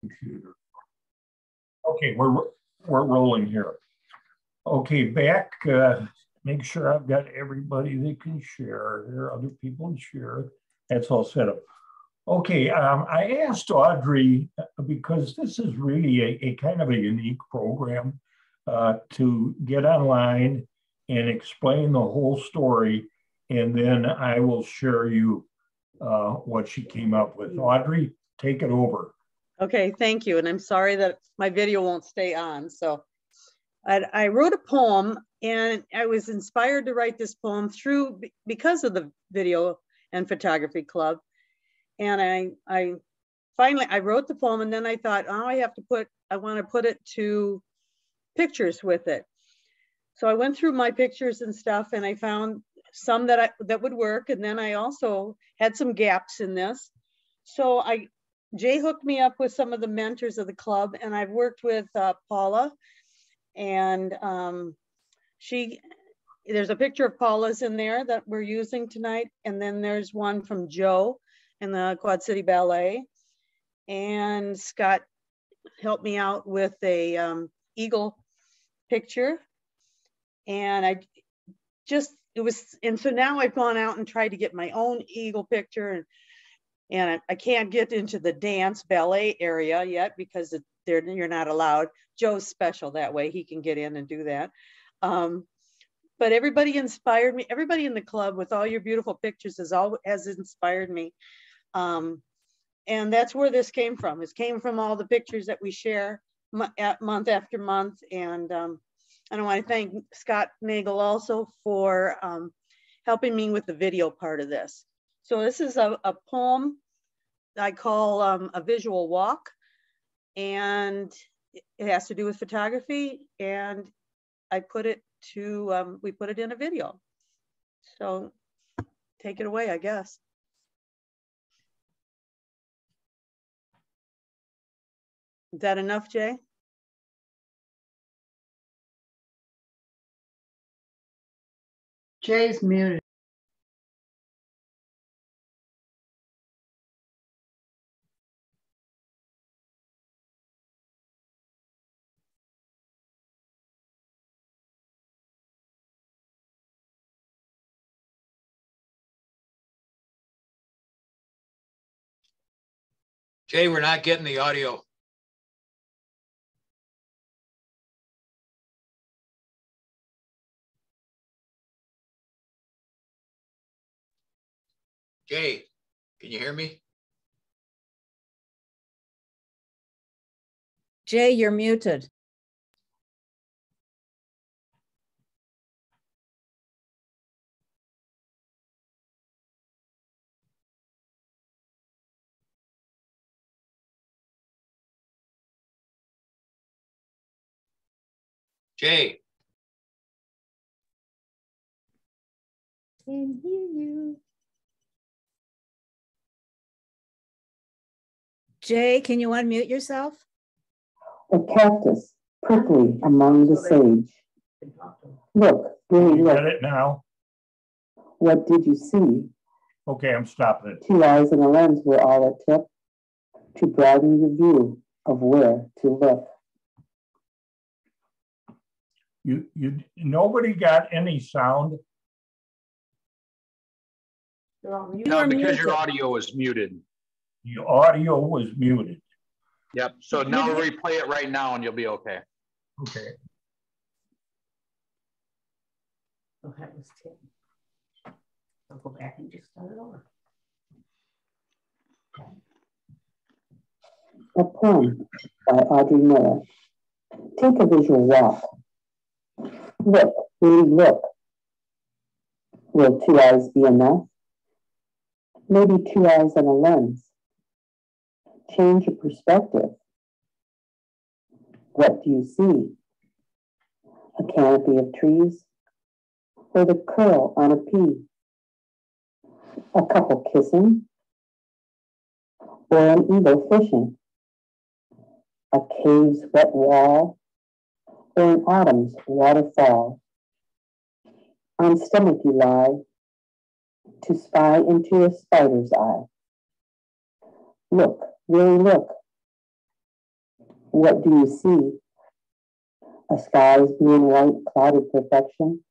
computer. Okay, we're rolling here. Okay, back. Make sure I've got everybody that can share. There are other people to share. That's all set up. Okay, I asked Audrey, because this is really a kind of a unique program, to get online and explain the whole story, and then I will share you what she came up with. Audrey, take it over. Okay, thank you. And I'm sorry that my video won't stay on. So I wrote a poem, and I was inspired to write this poem because of the video and photography club. And I finally wrote the poem, and then I thought, oh, I want to put it to pictures with it. So I went through my pictures and stuff, and I found some that would work. And then I also had some gaps in this. So Jay hooked me up with some of the mentors of the club, and I've worked with Paula, and there's a picture of Paula's in there that we're using tonight. And then there's one from Joe in the Quad City Ballet. And Scott helped me out with a eagle picture. And so now I've gone out and tried to get my own eagle picture, and I can't get into the dance ballet area yet because you're not allowed. Joe's special that way, he can get in and do that. But everybody inspired me. Everybody in the club with all your beautiful pictures has inspired me. And that's where this came from. It came from all the pictures that we share month after month. And I want to thank Scott Nagel also for helping me with the video part of this. So this is a poem I call a visual walk, and it has to do with photography, and we put it in a video. So take it away, I guess. Is that enough, Jay? Jay's muted. Jay, we're not getting the audio. Jay, can you hear me? Jay, you're muted. Jay. Can hear you. Jay, can you unmute yourself? A cactus, prickly among the sage. Look, really You look. get it now? What did you see? Okay, I'm stopping it. 2 eyes and a lens were all it took to broaden your view of where to look. Nobody got any sound? No, because muted. Your audio is muted. The audio was muted. Yep. So now replay it right now and you'll be okay. Okay. Oh, that was 10. I'll go back and just start it over. A poem by Audrey Mueller. Take a visual walk. Look, really look. Will 2 eyes be enough? Maybe 2 eyes and a lens. Change your perspective. What do you see? A canopy of trees? Or the curl on a pea? A couple kissing? Or an eagle fishing? A cave's wet wall? Or an autumn's waterfall? On stomach you lie, to spy into a spider's eye. Look, really look. What do you see? A sky's blue and white clouded perfection,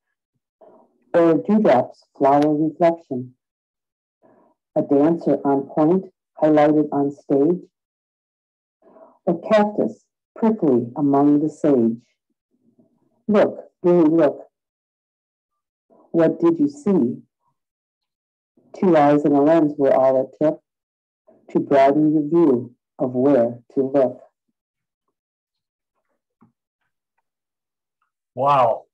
or a dewdrop's flower reflection? A dancer on point, highlighted on stage, a cactus prickly among the sage? Look, really look. What did you see? 2 eyes and a lens were all it took to broaden your view of where to look. Wow.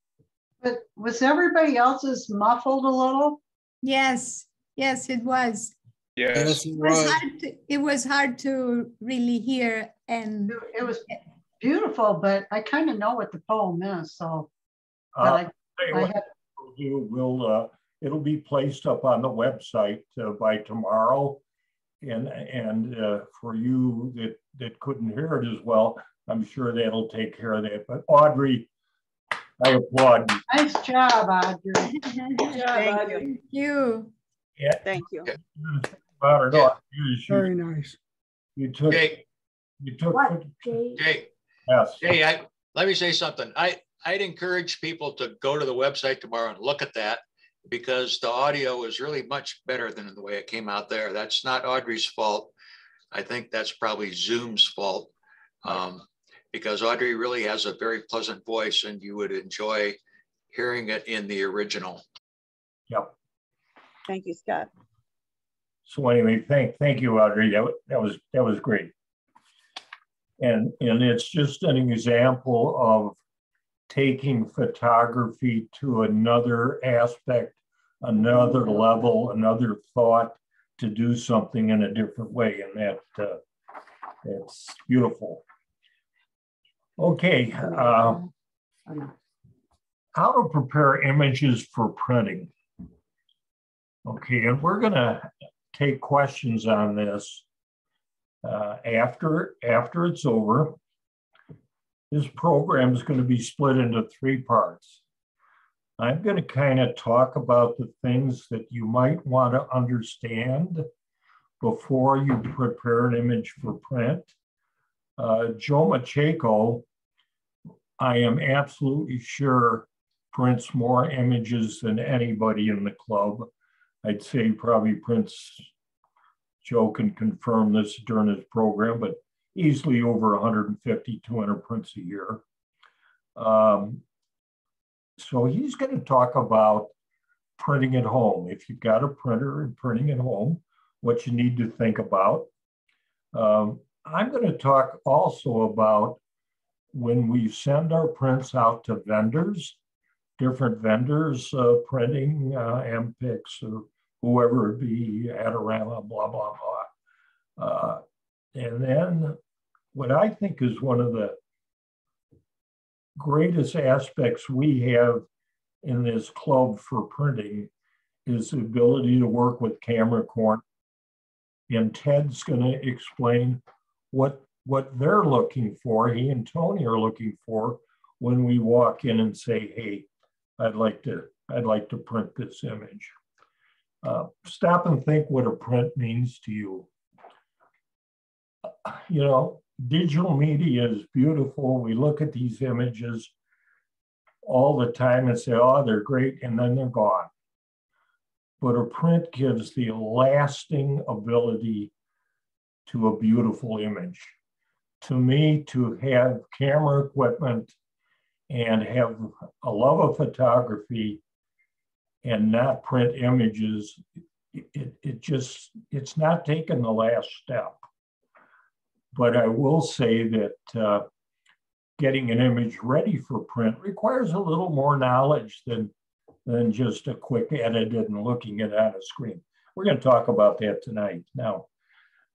But was everybody else's muffled a little? Yes, yes, it was. Yes, it It was was. it was hard to really hear, and It was beautiful, but I kind of know what the poem is, so. But it'll be placed up on the website by tomorrow, and for you that couldn't hear it as well, I'm sure that'll take care of that. But Audrey, I applaud you. nice job, Audrey. Thank you. Yeah, Thank you. Very nice. You took. Jay, You took. Jay, Yes. Jay, let me say something. I'd encourage people to go to the website tomorrow and look at that, because the audio is really much better than the way it came out there. That's not Audrey's fault. I think that's probably Zoom's fault, because Audrey really has a very pleasant voice, and you would enjoy hearing it in the original. Yep. Thank you, Scott. So anyway, thank you, Audrey. That was great. And it's just an example of taking photography to another aspect, another level, another thought, to do something in a different way, and that's beautiful. Okay, how to prepare images for printing. Okay, and we're gonna take questions on this after it's over. This program is going to be split into 3 parts. I'm going to kind of talk about the things that you might want to understand before you prepare an image for print. Joe Macheco, I am absolutely sure, prints more images than anybody in the club. I'd say probably prints, Joe can confirm this during his program, but easily over 150, 200 prints a year. So he's going to talk about printing at home. If you've got a printer and printing at home, what you need to think about. I'm going to talk also about when we send our prints out to vendors, different vendors, printing, MPix or whoever it be, Adorama, blah, blah, blah. And then what I think is one of the greatest aspects we have in this club for printing is the ability to work with camera corner. And Ted's going to explain what they're looking for, he and Tony are looking for, when we walk in and say, hey, I'd like to print this image. Stop and think what a print means to you. You know, digital media is beautiful. We look at these images all the time and say, oh, they're great, and then they're gone. But a print gives the lasting ability to a beautiful image. To me, to have camera equipment and have a love of photography and not print images, it's not taking the last step. But I will say that getting an image ready for print requires a little more knowledge than just a quick edit and looking at it on a screen. We're going to talk about that tonight. Now,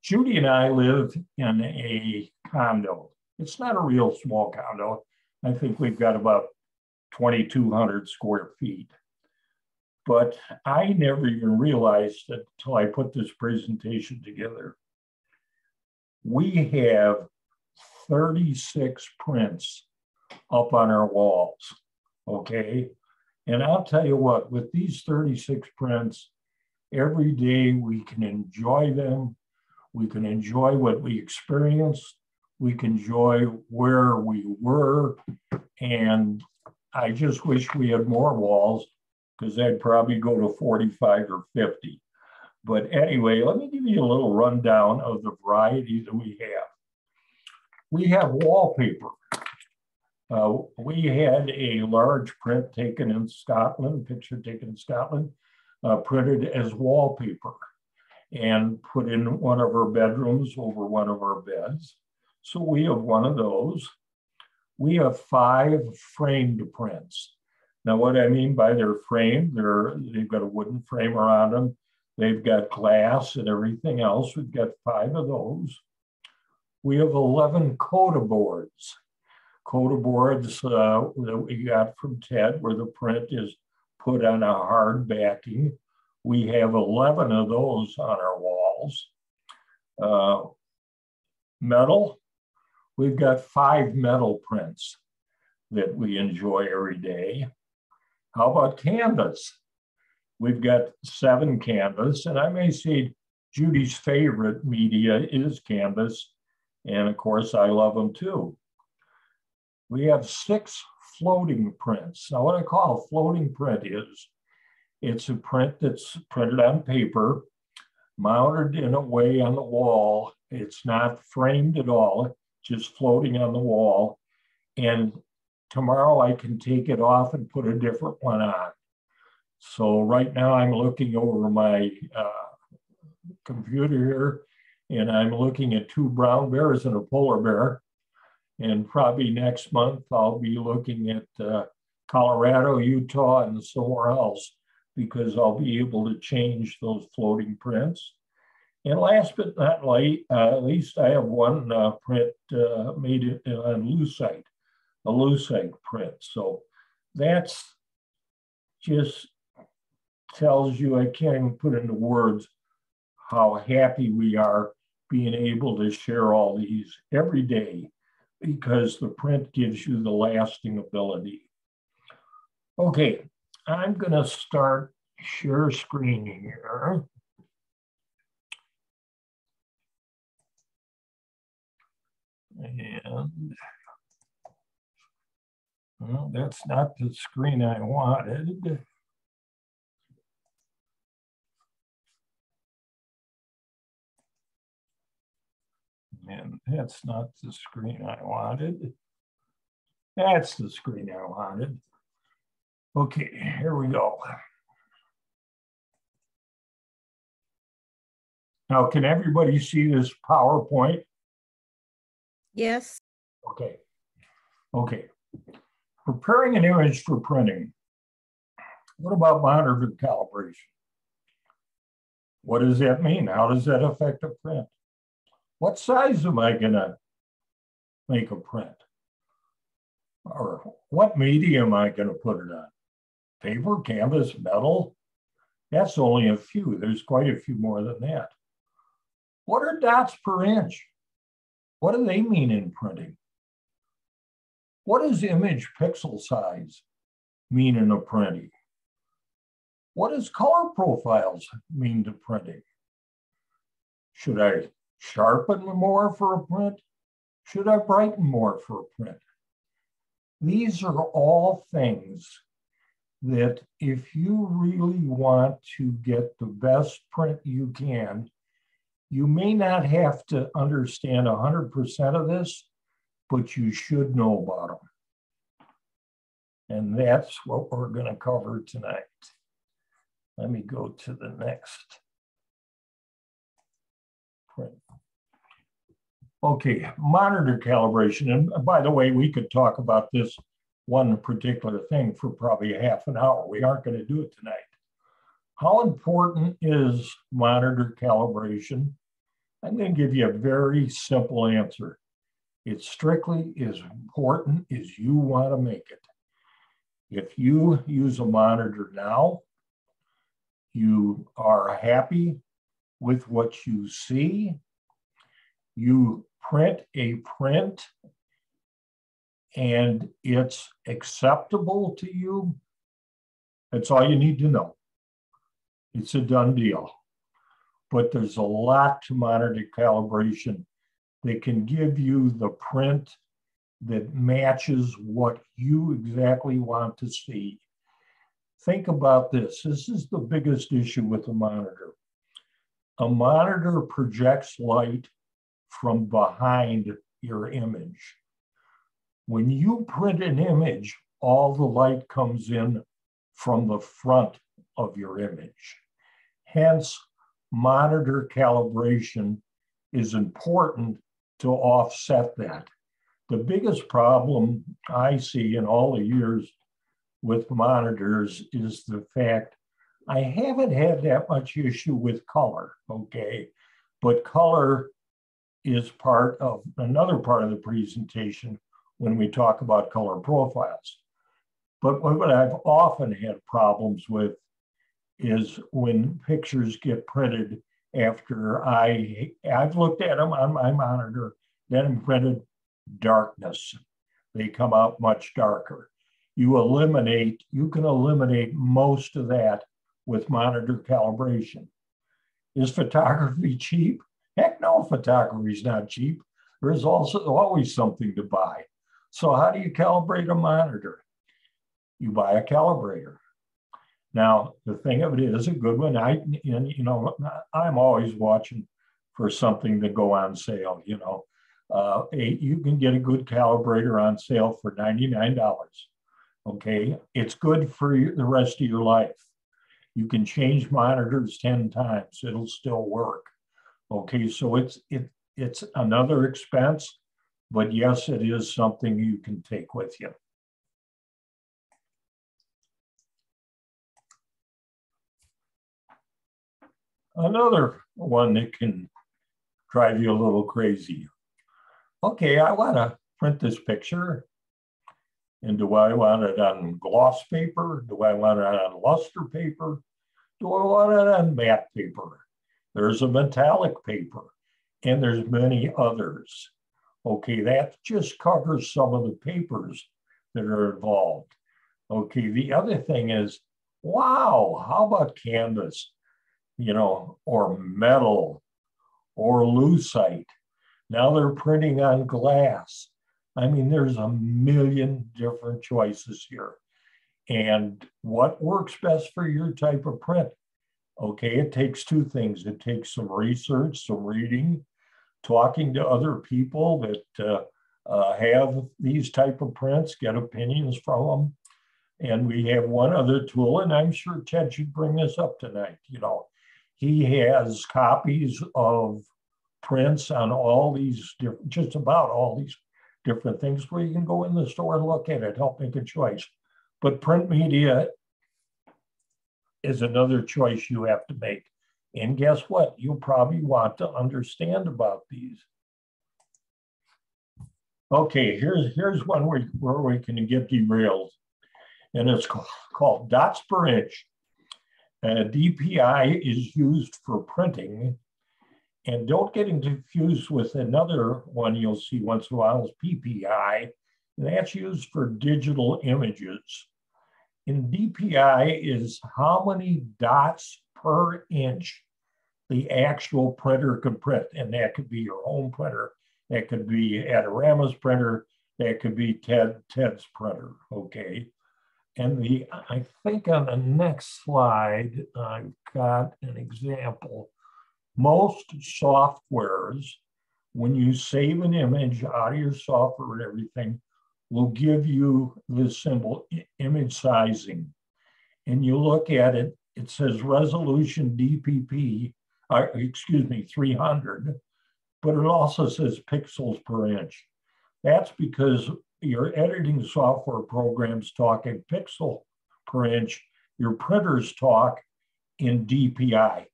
Judy and I live in a condo. It's not a real small condo. I think we've got about 2,200 square feet. But I never even realized it until I put this presentation together. We have 36 prints up on our walls, okay? And I'll tell you what, with these 36 prints, every day we can enjoy them. We can enjoy what we experienced. we can enjoy where we were. And I just wish we had more walls, because I'd probably go to 45 or 50. But anyway, let me give you a little rundown of the variety that we have. We have wallpaper. We had a large print taken in Scotland, picture taken in Scotland, printed as wallpaper and put in one of our bedrooms over one of our beds. So we have one of those. We have 5 framed prints. Now, what I mean by they're framed, they've got a wooden frame around them. They've got glass and everything else. We've got 5 of those. We have 11 coda boards. Coda boards that we got from Ted, where the print is put on a hard backing. We have 11 of those on our walls. Metal, we've got 5 metal prints that we enjoy every day. How about canvas? We've got 7 canvas, and I may say Judy's favorite media is canvas, and of course I love them too. We have 6 floating prints. Now, what I call a floating print is, it's a print that's printed on paper, mounted in a way on the wall. It's not framed at all, just floating on the wall. And tomorrow I can take it off and put a different one on. So right now I'm looking over my computer here, and I'm looking at 2 brown bears and a polar bear. And probably next month I'll be looking at Colorado, Utah, and somewhere else, because I'll be able to change those floating prints. And last but not least, I have one print made on lucite, a lucite print. So that's just tells you, I can't even put into words how happy we are being able to share all these every day, because the print gives you the lasting ability. Okay, I'm gonna start share screening here. And well, that's not the screen I wanted. And that's not the screen I wanted. That's the screen I wanted. Okay, here we go. Now, can everybody see this PowerPoint? Yes. Okay. Okay. Preparing an image for printing. What about monitor calibration? What does that mean? How does that affect a print? What size am I gonna make a print? Or what medium am I gonna put it on? Paper, canvas, metal? That's only a few. There's quite a few more than that. What are dots per inch? What do they mean in printing? What does image pixel size mean in a printing? What does color profiles mean to printing? Should I sharpen more for a print? Should I brighten more for a print? These are all things that if you really want to get the best print you can, you may not have to understand 100% of this, but you should know about them. And that's what we're going to cover tonight. Let me go to the next print. Okay, monitor calibration. And by the way, we could talk about this one particular thing for probably half an hour. We aren't going to do it tonight. How important is monitor calibration? I'm going to give you a very simple answer. It's strictly as important as you want to make it. If you use a monitor now, you are happy with what you see, you print a print and it's acceptable to you, that's all you need to know. It's a done deal. But there's a lot to monitor calibration that can give you the print that matches what you exactly want to see. Think about this. This is the biggest issue with a monitor. A monitor projects light from behind your image. When you print an image, all the light comes in from the front of your image. Hence, monitor calibration is important to offset that. The biggest problem I see in all the years with monitors is the fact I haven't had that much issue with color, okay? But color is part of another part of the presentation when we talk about color profiles. But what I've often had problems with is when pictures get printed after I've looked at them on my monitor, then printed darkness. They come out much darker. You can eliminate most of that with monitor calibration. Is photography cheap? Heck no, photography is not cheap. There's also always something to buy. So how do you calibrate a monitor? You buy a calibrator. Now, the thing of it is, a good one, I'm always watching for something to go on sale, you can get a good calibrator on sale for $99, okay? It's good for the rest of your life. You can change monitors 10 times, it'll still work. Okay, so it's another expense, but yes, it is something you can take with you. Another one that can drive you a little crazy. Okay, I want to print this picture. And do I want it on gloss paper? Do I want it on luster paper? Do I want it on matte paper? There's a metallic paper, and there's many others. Okay, that just covers some of the papers that are involved. Okay, the other thing is, wow, how about canvas? Or metal, or lucite. Now they're printing on glass. I mean, there's a million different choices here. And what works best for your type of print? Okay, it takes two things. It takes some research, some reading, talking to other people that have these type of prints, get opinions from them. And we have one other tool, and I'm sure Ted should bring this up tonight. He has copies of prints on all these different, just about all these different things where you can go in the store and look at it, help make a choice. But print media is another choice you have to make. And guess what? You'll probably want to understand about these. Okay, here's one where we can get derailed. And it's called dots per inch. DPI is used for printing, and don't get confused with another one you'll see once in a while is PPI, and that's used for digital images. And DPI is how many dots per inch the actual printer can print, and that could be your home printer, that could be Adorama's printer, that could be Ted's printer, okay? And I think on the next slide, I've got an example. Most softwares, when you save an image out of your software and everything, will give you this symbol, image sizing. And you look at it, it says resolution DPP, 300, but it also says pixels per inch. That's because your editing software programs talk in pixel per inch, your printers talk in DPI.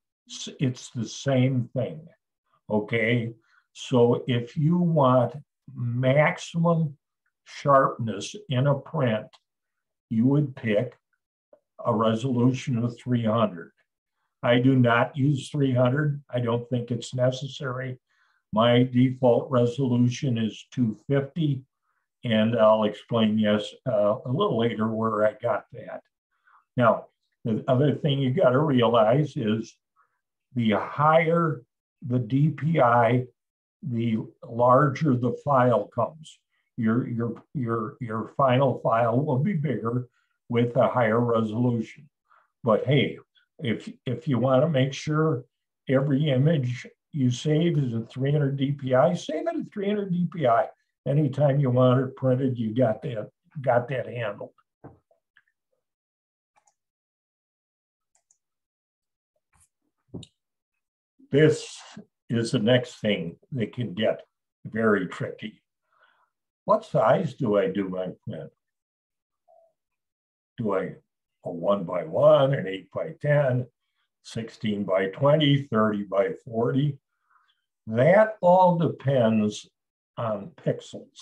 It's the same thing, okay? So if you want maximum sharpness in a print, you would pick a resolution of 300. I do not use 300. I don't think it's necessary. My default resolution is 250. And I'll explain, a little later where I got that. Now, the other thing you got to realize is the higher the DPI, the larger the file comes. Your final file will be bigger with a higher resolution. But hey, if you want to make sure every image you save is at 300 DPI, save it at 300 DPI. Anytime you want it printed, you got that handled. This is the next thing that can get very tricky. What size do I do my print? Do I a 1x1, an 8x10, 16x20, 30x40? That all depends on pixels.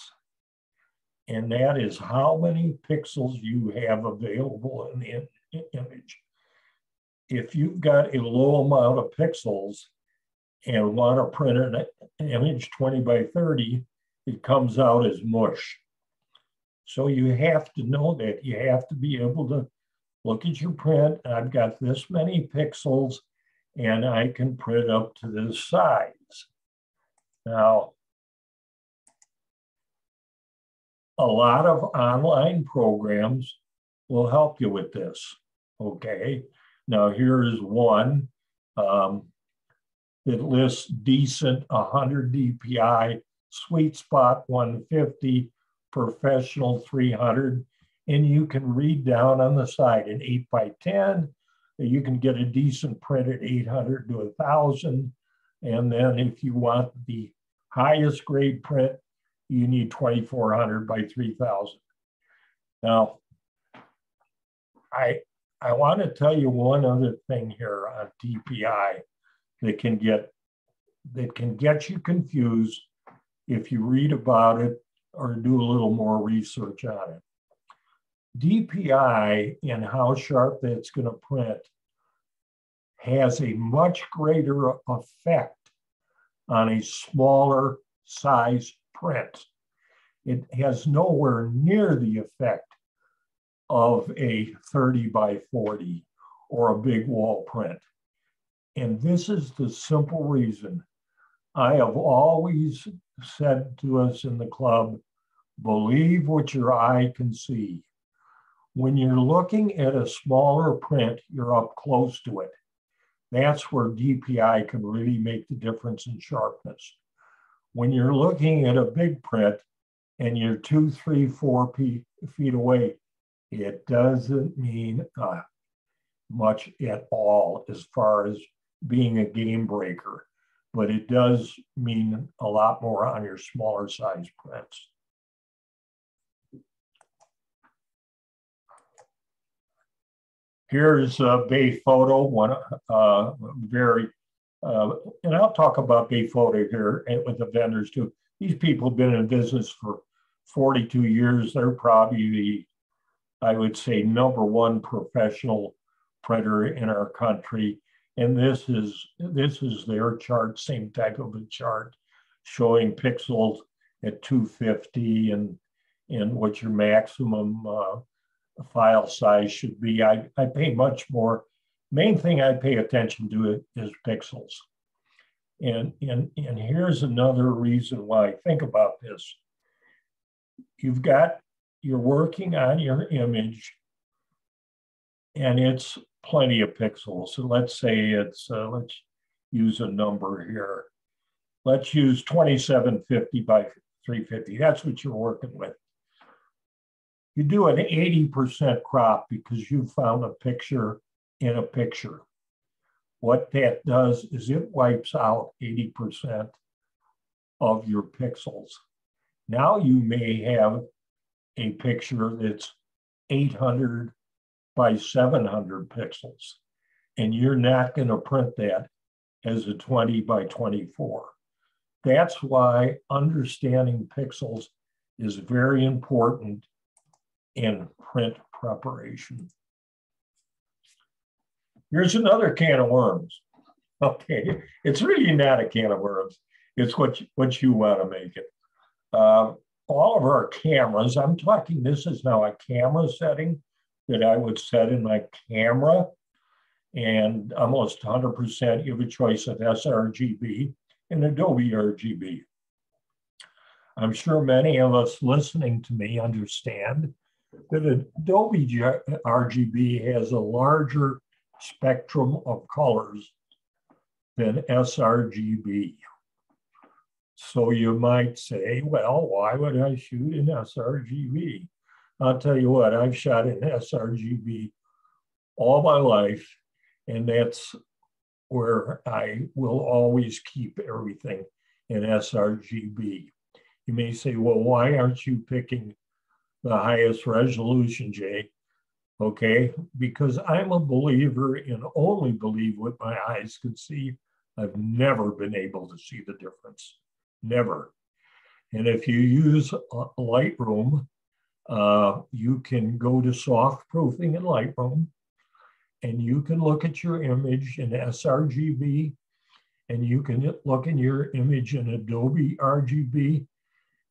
And that is how many pixels you have available in the image. If you've got a low amount of pixels and want to print an image 20x30, it comes out as mush. So you have to know that. You have to be able to look at your print. I've got this many pixels and I can print up to this size. Now, a lot of online programs will help you with this, okay? Now here's one that lists decent 100 DPI, sweet spot 150, professional 300, and you can read down on the side an 8x10, you can get a decent print at 800 to 1,000, and then if you want the highest grade print, you need 2,400 by 3,000. Now, I want to tell you one other thing here on DPI that can get you confused if you read about it or do a little more research on it. DPI and how sharp that's going to print has a much greater effect on a smaller size print. It has nowhere near the effect of a 30x40 or a big wall print. And this is the simple reason. I have always said to us in the club, believe what your eye can see. When you're looking at a smaller print, you're up close to it. That's where DPI can really make the difference in sharpness. When you're looking at a big print and you're 2, 3, 4 feet away, it doesn't mean much at all as far as being a game breaker, but it does mean a lot more on your smaller size prints. Here's Bay Photo, one and I'll talk about Bay Photo here and with the vendors too. These people have been in business for 42 years. They're probably the, I would say, #1 professional printer in our country. And this is their chart, same type of a chart, showing pixels at 250 and what your maximum file size should be. I pay much more. Main thing I pay attention to is pixels. And here's another reason why I think about this. You're working on your image and it's plenty of pixels. So let's say it's, let's use a number here. Let's use 2750 by 350. That's what you're working with. You do an 80% crop because you found a picture in a picture. What that does is it wipes out 80% of your pixels. Now you may have a picture that's 800 by 700 pixels, and you're not going to print that as a 20 by 24. That's why understanding pixels is very important in print preparation. Here's another can of worms. Okay, it's really not a can of worms. It's what you want to make it. All of our cameras, I'm talking, this is now a camera setting that I would set in my camera, and almost 100% you have a choice of sRGB. in Adobe RGB. I'm sure many of us listening to me understand that Adobe RGB has a larger spectrum of colors than sRGB. So you might say, well, why would I shoot in sRGB? I'll tell you what, I've shot in sRGB all my life, and that's where I will always keep everything in sRGB. You may say, well, why aren't you picking the highest resolution, Jay? Okay, because I'm a believer and only believe what my eyes can see. I've never been able to see the difference, never. And if you use Lightroom, you can go to soft proofing in Lightroom, and you can look at your image in sRGB, and you can look in your image in Adobe RGB.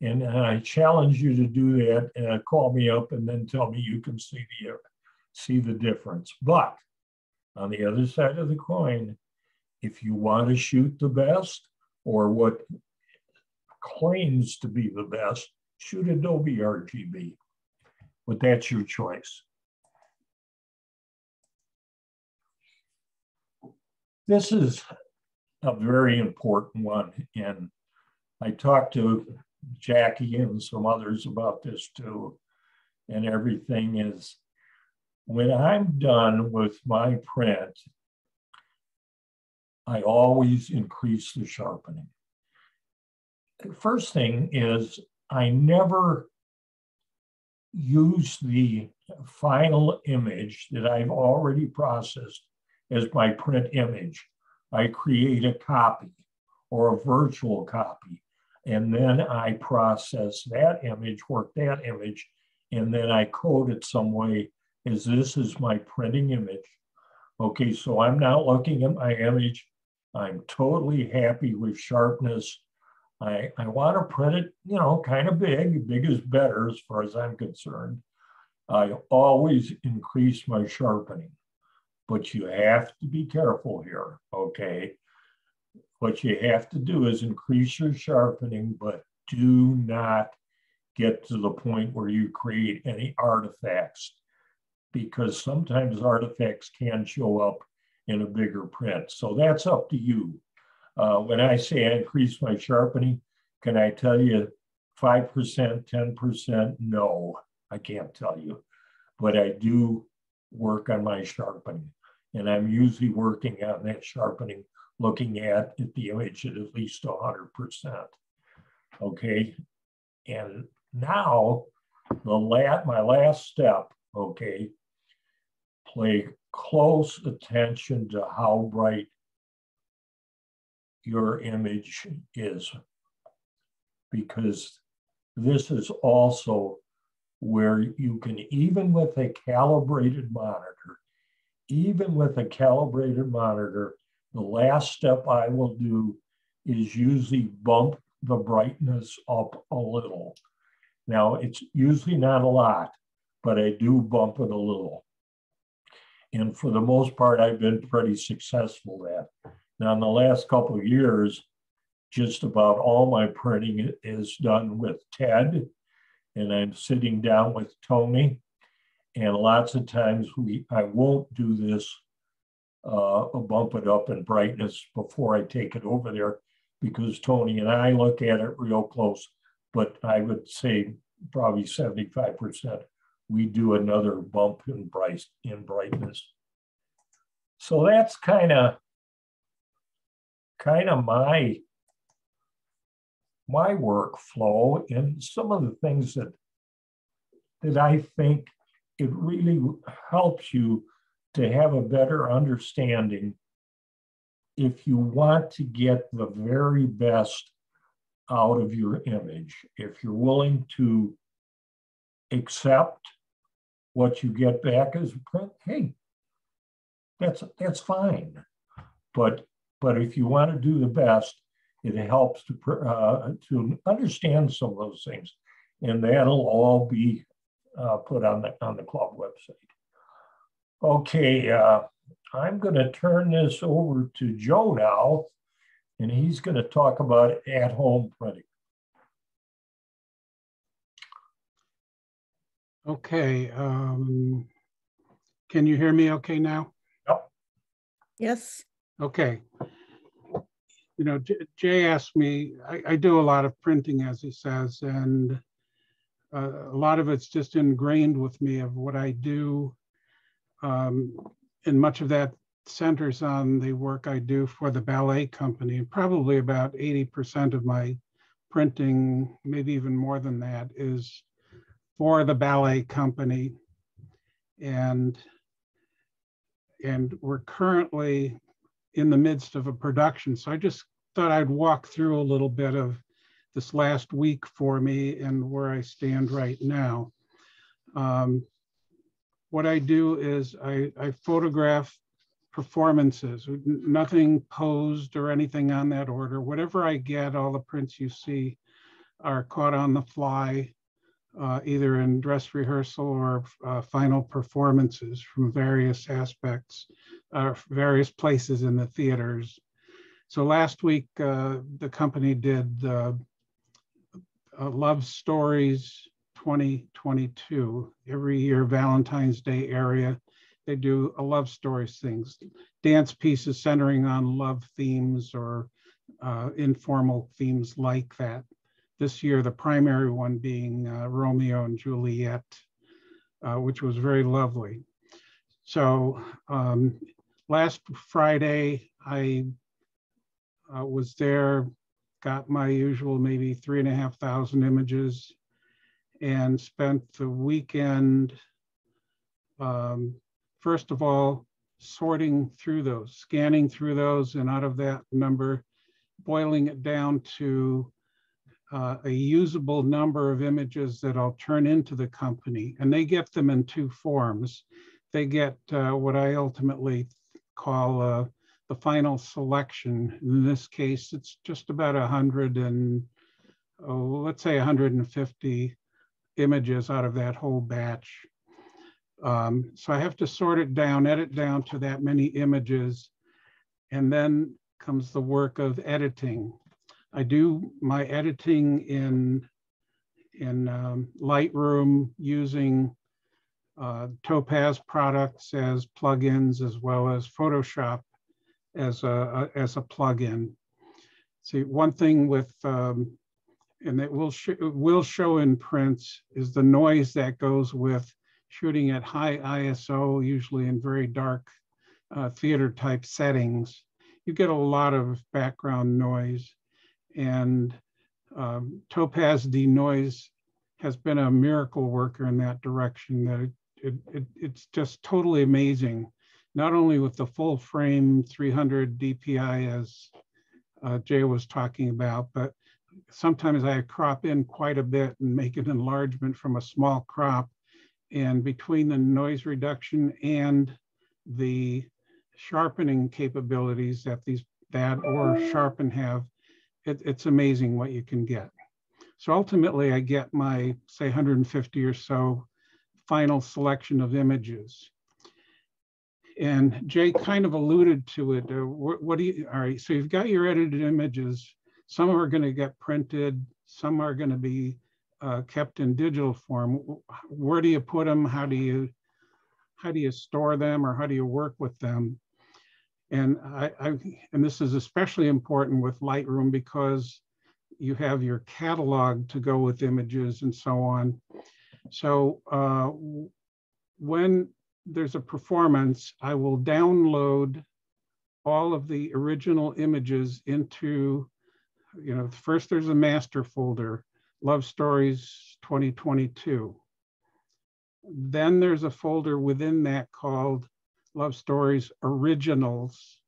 And I challenge you to do that, and call me up and then tell me you can see the difference. But on the other side of the coin, if you want to shoot the best, or what claims to be the best, shoot Adobe RGB. But that's your choice. This is a very important one, and I talked to Jackie and some others about this too. And everything is, when I'm done with my print, I always increase the sharpening. The first thing is I never use the final image that I've already processed as my print image. I create a copy or a virtual copy, and then I process that image, work that image, and then I code it some way as this is my printing image. Okay, so I'm not looking at my image. I'm totally happy with sharpness. I want to print it, you know, kind of big. Big is better as far as I'm concerned. I always increase my sharpening, but you have to be careful here, okay? What you have to do is increase your sharpening, but do not get to the point where you create any artifacts, because sometimes artifacts can show up in a bigger print. So that's up to you. When I say I increase my sharpening, can I tell you 5%, 10%? No, I can't tell you. But I do work on my sharpening. And I'm usually working on that sharpening, looking at the image at least 100%. Okay. And now my last step, okay, pay close attention to how bright your image is, because this is also where you can, even with a calibrated monitor, the last step I will do is usually bump the brightness up a little. Now, it's usually not a lot, but I do bump it a little. And for the most part, I've been pretty successful at. Now, in the last couple of years, just about all my printing is done with Ted, and I'm sitting down with Tony. And lots of times I won't do this, bump it up in brightness before I take it over there, because Tony and I look at it real close, but I would say probably 75%, we do another bump in brightness. So that's kind of my workflow, and some of the things that I think it really helps you to have a better understanding if you want to get the very best out of your image. If you're willing to accept what you get back as a print, hey, that's fine. But if you want to do the best, it helps to understand some of those things, and that'll all be put on the club website. Okay, I'm going to turn this over to Joe now, and he's going to talk about at-home printing. Okay. Can you hear me okay now? Yep. Yes. Okay. You know, Jay asked me, I do a lot of printing, as he says, and a lot of it's just ingrained with me of what I do. And much of that centers on the work I do for the ballet company. Probably about 80% of my printing, maybe even more than that, is for the ballet company. And we're currently in the midst of a production. So I just thought I'd walk through a little bit of this last week for me and where I stand right now. What I do is I photograph performances, nothing posed or anything on that order. Whatever I get, all the prints you see are caught on the fly, either in dress rehearsal or final performances from various aspects, various places in the theaters. So last week, the company did Love Stories 2022. Every year, Valentine's Day area, they do a love stories things, dance pieces centering on love themes or informal themes like that. This year, the primary one being Romeo and Juliet, which was very lovely. So last Friday, I was there, got my usual maybe 3,500 images, and spent the weekend, first of all, sorting through those, scanning through those, and out of that number, boiling it down to a usable number of images that I'll turn into the company. And they get them in two forms. They get what I ultimately call the final selection. In this case, it's just about 100 and, let's say 150 images out of that whole batch. So I have to sort it down, edit down to that many images, and then comes the work of editing. I do my editing in Lightroom using Topaz products as plugins, as well as Photoshop as a plugin. See, one thing with, and it will show in prints, is the noise that goes with shooting at high ISO, usually in very dark theater type settings. You get a lot of background noise, and Topaz denoise has been a miracle worker in that direction. That it's just totally amazing, not only with the full frame 300 DPI as Jay was talking about, but sometimes I crop in quite a bit and make an enlargement from a small crop. And between the noise reduction and the sharpening capabilities that or Sharpen have, it's amazing what you can get. So ultimately, I get my, say, 150 or so final selection of images. And Jay kind of alluded to it. What do you, all right, so you've got your edited images. Some are going to get printed. Some are going to be kept in digital form. Where do you put them? How do you store them, or how do you work with them? And and this is especially important with Lightroom because you have your catalog to go with images and so on. So when there's a performance, I will download all of the original images into, first there's a master folder, Love Stories 2022. Then there's a folder within that called Love Stories Originals.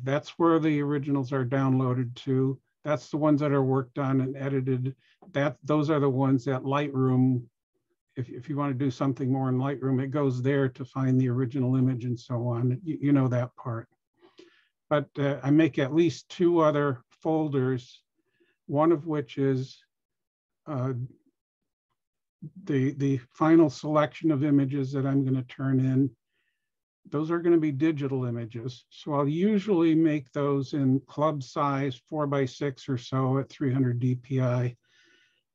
That's where the originals are downloaded to. That's the ones that are worked on and edited. Those are the ones that Lightroom, if you want to do something more in Lightroom, it goes there to find the original image and so on. You know that part. But I make at least two other folders, one of which is the final selection of images that I'm going to turn in. those are going to be digital images. So I'll usually make those in club size, 4x6 or so at 300 DPI.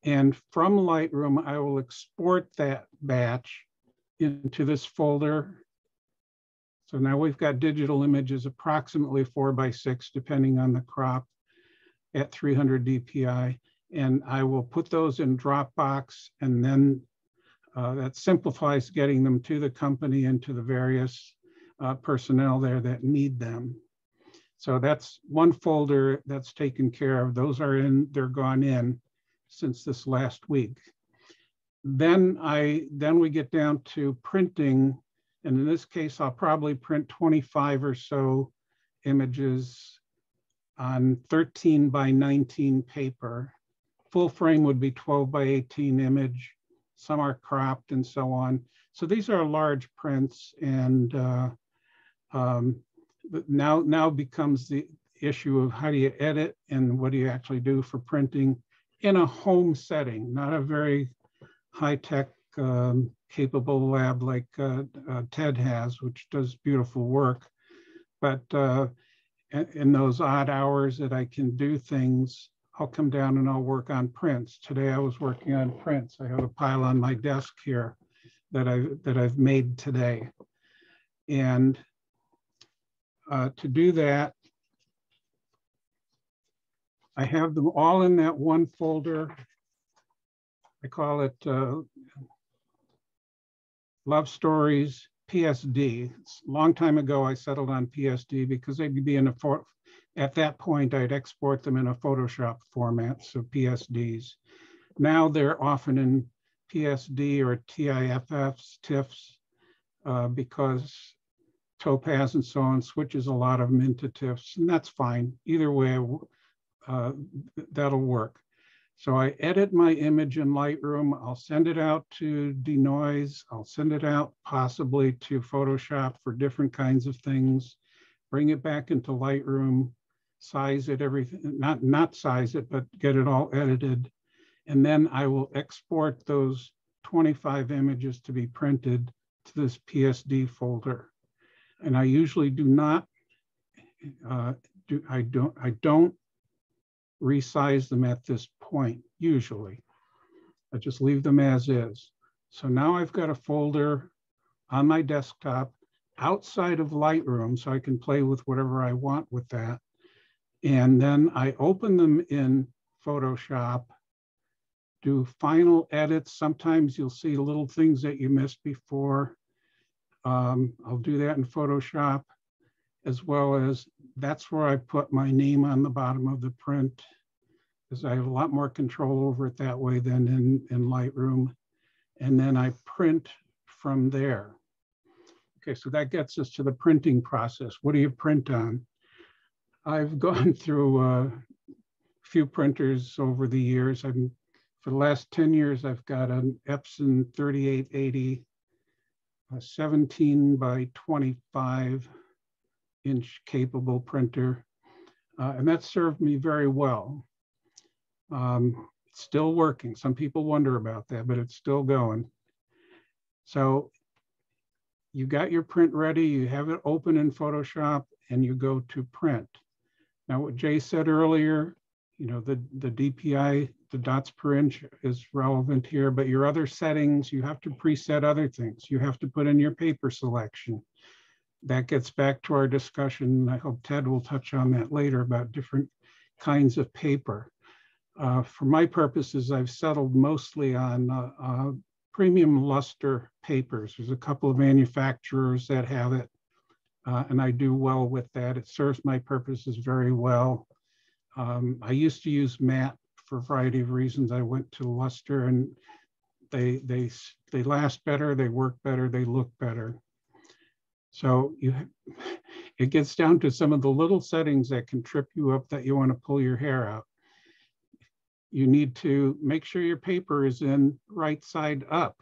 And from Lightroom, I will export that batch into this folder. So now we've got digital images approximately 4x6, depending on the crop, at 300 DPI. And I will put those in Dropbox, and then that simplifies getting them to the company and to the various personnel there that need them. So that's one folder that's taken care of. Those are in, they're gone in since this last week. Then we get down to printing. And in this case, I'll probably print 25 or so images on 13 by 19 paper. Full frame would be 12 by 18 image. Some are cropped and so on. So these are large prints, and now becomes the issue of how do you edit and what do you actually do for printing in a home setting, not a very high-tech capable lab like Ted has, which does beautiful work. But in those odd hours that I can do things, I'll come down and I'll work on prints. Today I was working on prints. I have a pile on my desk here that I've made today. And to do that, I have them all in that one folder. I call it Love Stories PSD. It's a long time ago I settled on PSD because they'd be in at that point I'd export them in a Photoshop format, so PSDs. Now they're often in PSD or TIFFs, TIFFs, because Topaz and so on switches a lot of them into TIFFs, and that's fine. Either way, that'll work. So I edit my image in Lightroom. I'll send it out to denoise. I'll send it out possibly to Photoshop for different kinds of things. Bring it back into Lightroom, size it, everything, not size it, but get it all edited. And then I will export those 25 images to be printed to this PSD folder. And I usually do not, I don't resize them at this point, usually. I just leave them as is. So now I've got a folder on my desktop outside of Lightroom, so I can play with whatever I want with that. And then I open them in Photoshop, do final edits. Sometimes you'll see little things that you missed before. I'll do that in Photoshop, as well as that's where I put my name on the bottom of the print, because I have a lot more control over it that way than in Lightroom. And then I print from there. Okay, so that gets us to the printing process. What do you print on? I've gone through a few printers over the years. For the last 10 years, I've got an Epson 3880, a 17 by 25 inch capable printer. And that served me very well. It's still working. Some people wonder about that, but it's still going. So you got your print ready, you have it open in Photoshop, and you go to print. Now, what Jay said earlier, you know, the DPI, the dots per inch is relevant here, but your other settings, you have to preset other things. You have to put in your paper selection. That gets back to our discussion. I hope Ted will touch on that later about different kinds of paper. For my purposes, I've settled mostly on premium luster papers. There's a couple of manufacturers that have it, and I do well with that. It serves my purposes very well. I used to use matte for a variety of reasons. I went to luster, and they last better, they work better, they look better. So it gets down to some of the little settings that can trip you up that you want to pull your hair out. You need to make sure your paper is in right side up.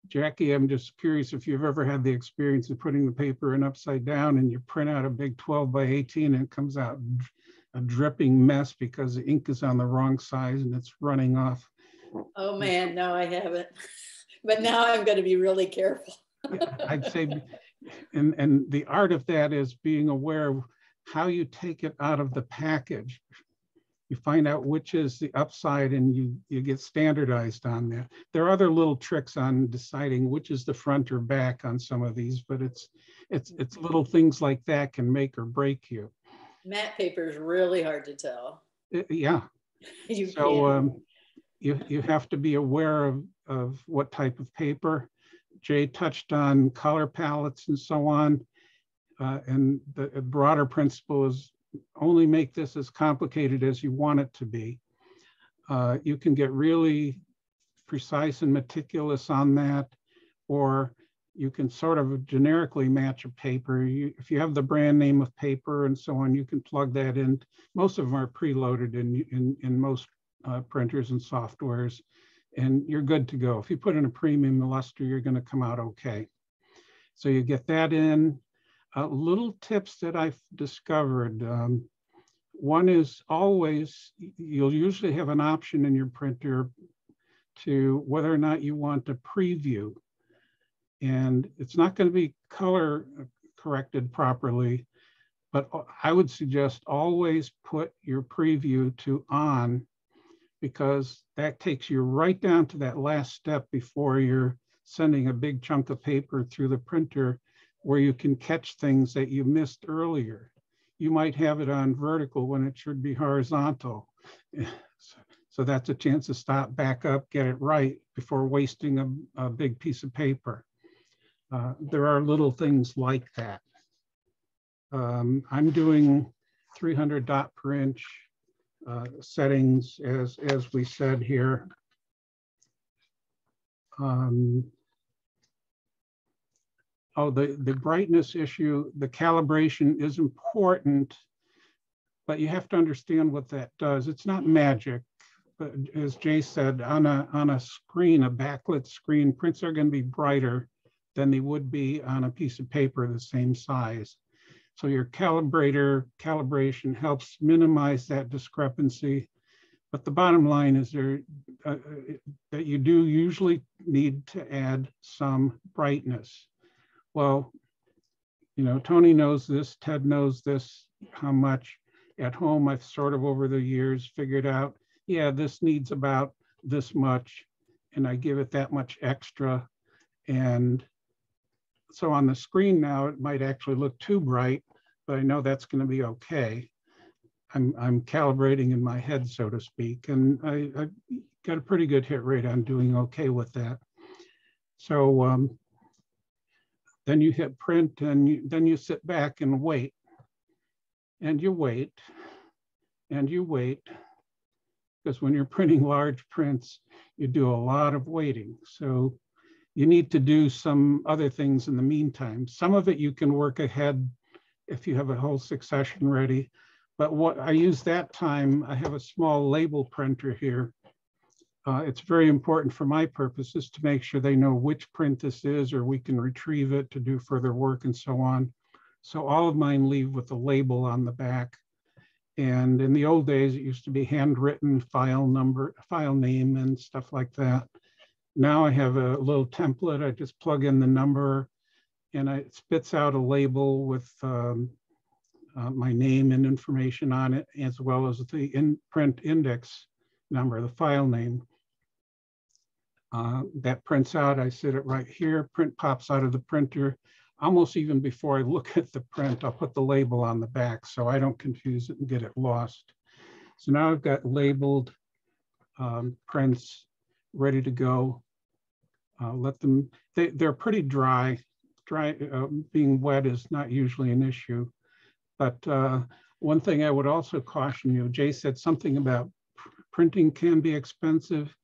Jackie, I'm just curious if you've ever had the experience of putting the paper in upside down and you print out a big 12 by 18 and it comes out a dripping mess because the ink is on the wrong size and it's running off. Oh man, no, I haven't. But now I'm going to be really careful. I'd say And the art of that is being aware of how you take it out of the package. You find out which is the upside and you get standardized on that. There are other little tricks on deciding which is the front or back on some of these, but it's little things like that can make or break you. Matte paper is really hard to tell. Yeah. You have to be aware of what type of paper. Jay touched on color palettes and so on. And the broader principle is only make this as complicated as you want it to be. You can get really precise and meticulous on that, or you can sort of generically match a paper. If you have the brand name of paper and so on, you can plug that in. Most of them are preloaded in most printers and softwares, and you're good to go. If you put in a premium luster, you're going to come out okay. So you get that in. Little tips that I've discovered. One is always, you'll usually have an option in your printer to whether or not you want a preview. And it's not going to be color corrected properly, but I would suggest always put your preview to on, because that takes you right down to that last step before you're sending a big chunk of paper through the printer, where you can catch things that you missed earlier. You might have it on vertical when it should be horizontal. So that's a chance to stop, back up, get it right before wasting a big piece of paper. There are little things like that. I'm doing 300 dot per inch settings, as we said here. The brightness issue, the calibration is important, but you have to understand what that does. It's not magic, but as Jay said, on a screen, a backlit screen, prints are going to be brighter than they would be on a piece of paper the same size. So your calibration helps minimize that discrepancy. But the bottom line is that you do usually need to add some brightness. Well, you know, Tony knows this, Ted knows this, how much. At home, I've sort of over the years figured out, yeah, this needs about this much, and I give it that much extra. And so on the screen now, it might actually look too bright, but I know that's going to be okay. I'm calibrating in my head, so to speak, and I got a pretty good hit rate on doing okay with that. So then you hit print, and then you sit back and wait, and you wait, and you wait, because when you're printing large prints, you do a lot of waiting. So you need to do some other things in the meantime. Some of it you can work ahead if you have a whole succession ready. But what I use that time, I have a small label printer here. It's very important for my purposes to make sure they know which print this is, or we can retrieve it to do further work and so on. So all of mine leave with a label on the back. And in the old days, it used to be handwritten file number, file name and stuff like that. Now I have a little template. I just plug in the number and it spits out a label with my name and information on it, as well as the print index number, the file name. That prints out, I sit it right here, print pops out of the printer. Almost even before I look at the print, I'll put the label on the back so I don't confuse it and get it lost. So now I've got labeled prints ready to go. Let them, they're pretty dry. Being wet is not usually an issue. But one thing I would also caution you, Jay said something about printing can be expensive.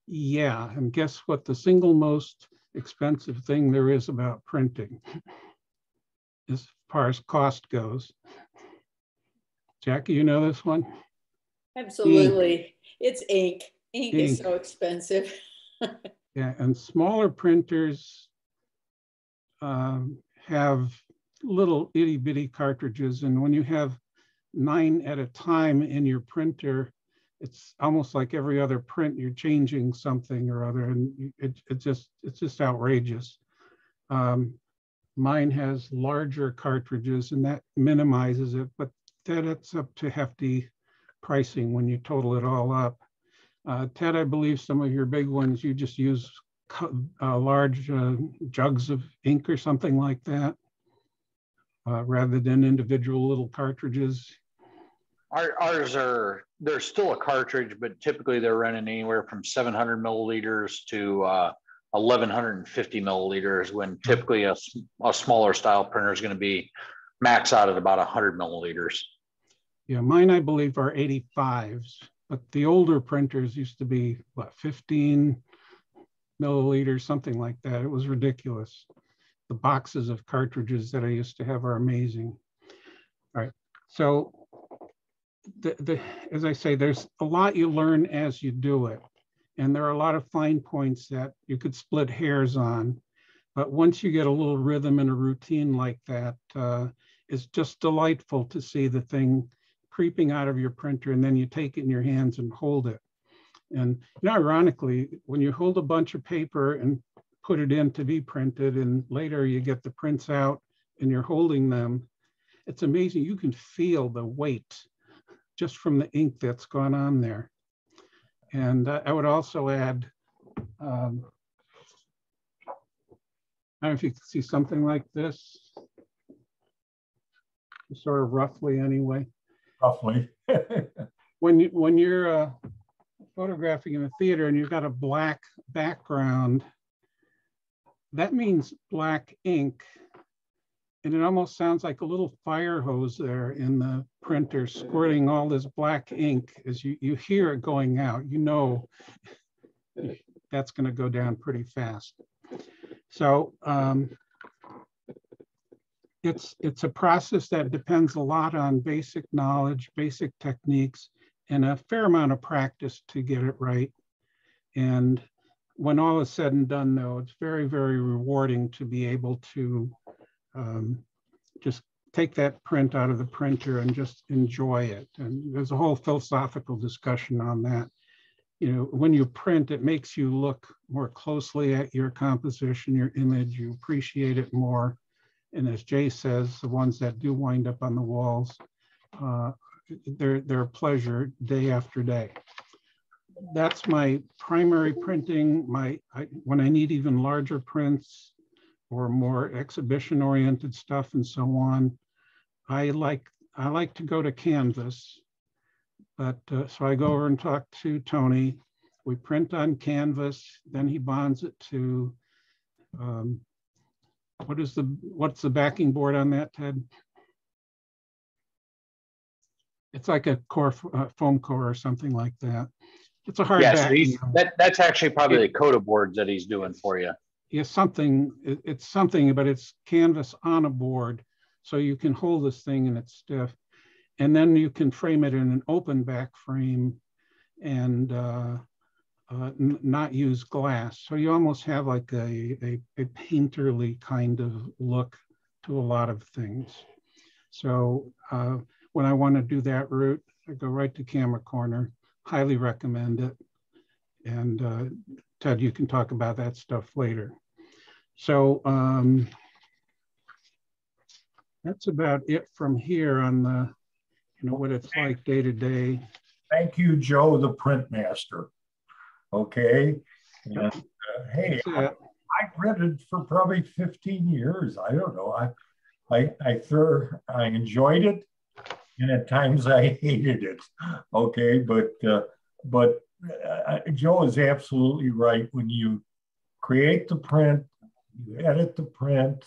Yeah, and guess what? The single most expensive thing there is about printing, as far as cost goes. Jackie, you know this one? Absolutely. Ink. It's ink. Ink is so expensive. Yeah, and smaller printers have little itty bitty cartridges, and when you have 9 at a time in your printer, it's almost like every other print you're changing something or other, and it's just outrageous. Mine has larger cartridges and that minimizes it, but then it's up to hefty pricing when you total it all up. Ted, I believe some of your big ones, you just use large jugs of ink or something like that, rather than individual little cartridges. Ours are, they're still a cartridge, but typically they're running anywhere from 700 milliliters to 1150 milliliters, when typically a smaller style printer is going to be max out at about 100 milliliters. Yeah, mine I believe are 85s, but the older printers used to be what, 15 milliliters, something like that. It was ridiculous. The boxes of cartridges that I used to have are amazing. All right, so as I say, there's a lot you learn as you do it. And there are a lot of fine points that you could split hairs on. But once you get a little rhythm and a routine like that, it's just delightful to see the thing creeping out of your printer, and then you take it in your hands and hold it. And you know, ironically, when you hold a bunch of paper and put it in to be printed, and later you get the prints out and you're holding them, it's amazing. You can feel the weight just from the ink that's gone on there. And I would also add, I don't know if you can see something like this, sort of roughly anyway. Roughly. when you're photographing in a theater and you've got a black background, that means black ink. And it almost sounds like a little fire hose there in the printer squirting all this black ink. As you hear it going out, you know that's going to go down pretty fast. So it's a process that depends a lot on basic knowledge, basic techniques, and a fair amount of practice to get it right. And when all is said and done, though, it's very, very rewarding to be able to just take that print out of the printer and just enjoy it. And there's a whole philosophical discussion on that. You know, when you print, it makes you look more closely at your composition, your image, you appreciate it more. And as Jay says, the ones that do wind up on the walls, they're a pleasure day after day. That's my primary printing. When I need even larger prints or more exhibition-oriented stuff and so on, I like to go to Canvas. But so I go over and talk to Tony. We print on Canvas, then he bonds it to what's the backing board on that, Ted? It's like a core, foam core or something like that. It's a hard backing. So that's actually probably the coda boards that he's doing for you. Yeah, it's something, but it's canvas on a board. So you can hold this thing and it's stiff. And then you can frame it in an open back frame and not use glass. So you almost have like a painterly kind of look to a lot of things. So when I want to do that route, I go right to Camera Corner, highly recommend it. And Ted, you can talk about that stuff later. So that's about it from here on the, what it's like day to day. Thank you, Joe, the print master. Okay. And, hey, I printed for probably 15 years. I don't know. I enjoyed it, and at times I hated it. Okay, but Joe is absolutely right. When you create the print, you edit the print,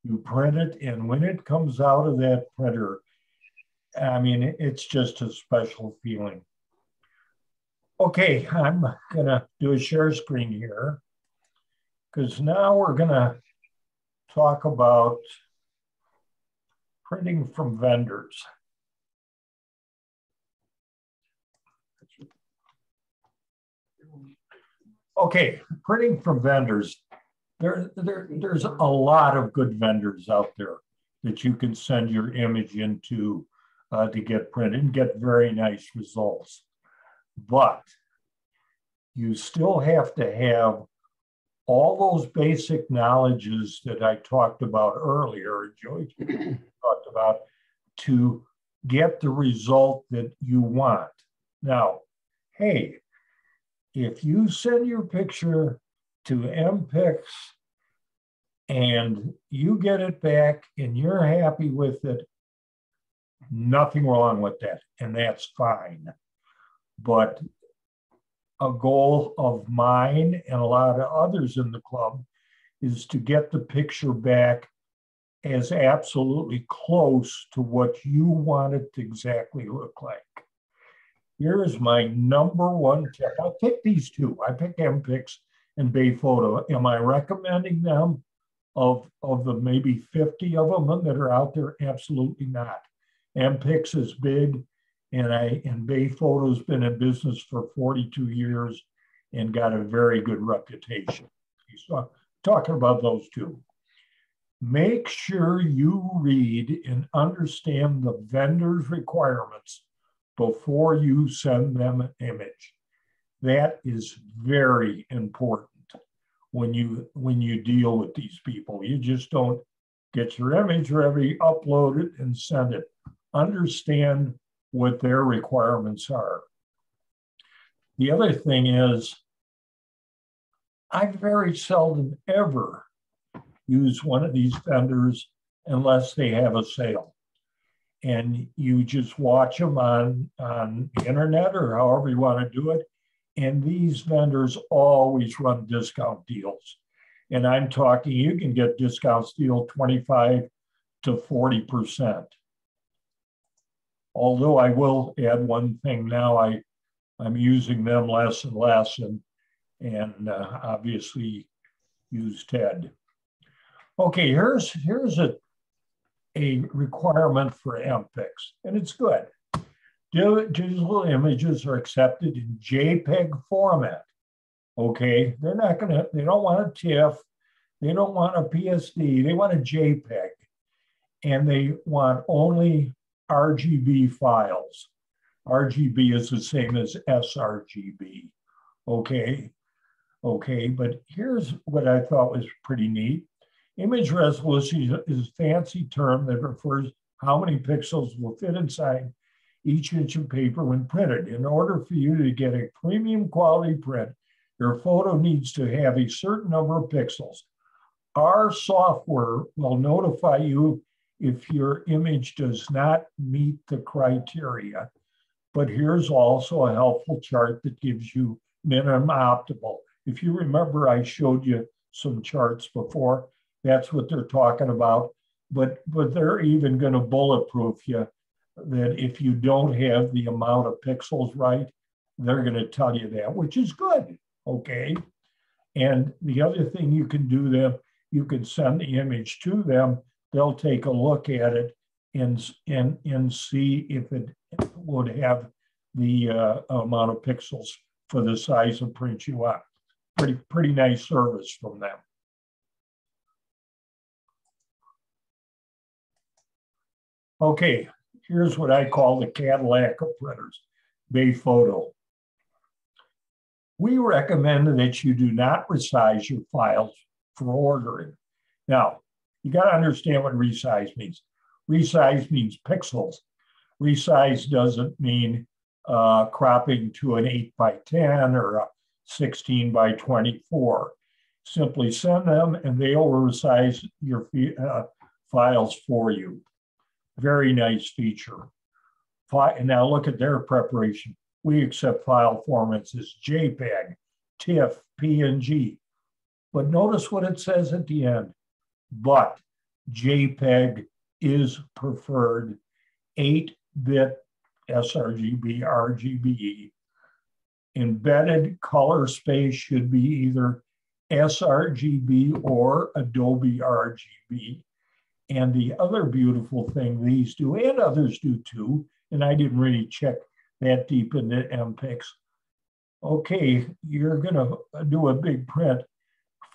you print it, and when it comes out of that printer, I mean, it's just a special feeling. Okay, I'm gonna do a share screen here because now we're gonna talk about printing from vendors. Okay, printing from vendors. There's a lot of good vendors out there that you can send your image into to get printed and get very nice results. But you still have to have all those basic knowledges that I talked about earlier, Joey talked about, to get the result that you want. Now, hey, if you send your picture to MPix and you get it back and you're happy with it, nothing wrong with that, and that's fine. But a goal of mine and a lot of others in the club is to get the picture back as absolutely close to what you want it to exactly look like. Here's my number one tip. I pick these two. I pick MPix and Bay Photo. Am I recommending them of the maybe 50 of them that are out there? Absolutely not. MPix is big, and Bay Photo's been in business for 42 years and got a very good reputation. So talking about those two. Make sure you read and understand the vendor's requirements before you send them an image. That is very important when you deal with these people. You just don't get your image ready, upload it, and send it. Understand what their requirements are. The other thing is, I very seldom ever use one of these vendors unless they have a sale. And you just watch them on the internet or however you want to do it. And these vendors always run discount deals. And I'm talking, you can get discounts deal 25 to 40%. Although I will add one thing now, I'm using them less and less, and obviously use TED. Okay, here's a requirement for MPix, and it's good. Digital images are accepted in JPEG format. Okay, they don't want a TIFF, they don't want a PSD, they want a JPEG, and they want only RGB files. RGB is the same as sRGB. Okay, but here's what I thought was pretty neat. Image resolution is a fancy term that refers how many pixels will fit inside each inch of paper when printed. In order for you to get a premium quality print, your photo needs to have a certain number of pixels. Our software will notify you if your image does not meet the criteria. But here's also a helpful chart that gives you minimum optimal. If you remember, I showed you some charts before. That's what they're talking about. But they're even going to bulletproof you that if you don't have the amount of pixels right, they're going to tell you that, which is good. Okay. And the other thing you can do them, you can send the image to them. They'll take a look at it and see if it would have the amount of pixels for the size of print you want. Pretty nice service from them. Okay, here's what I call the Cadillac of printers, Bay Photo. We recommend that you do not resize your files for ordering. Now, you got to understand what resize means. Resize means pixels. Resize doesn't mean cropping to an 8x10 or a 16x24. Simply send them and they will resize your files for you. Very nice feature. And now look at their preparation. We accept file formats as JPEG, TIFF, PNG. But notice what it says at the end. But JPEG is preferred, 8-bit sRGB, RGB. Embedded color space should be either sRGB or Adobe RGB. And the other beautiful thing these do, and others do too, and I didn't really check that deep into MPix. Okay, you're gonna do a big print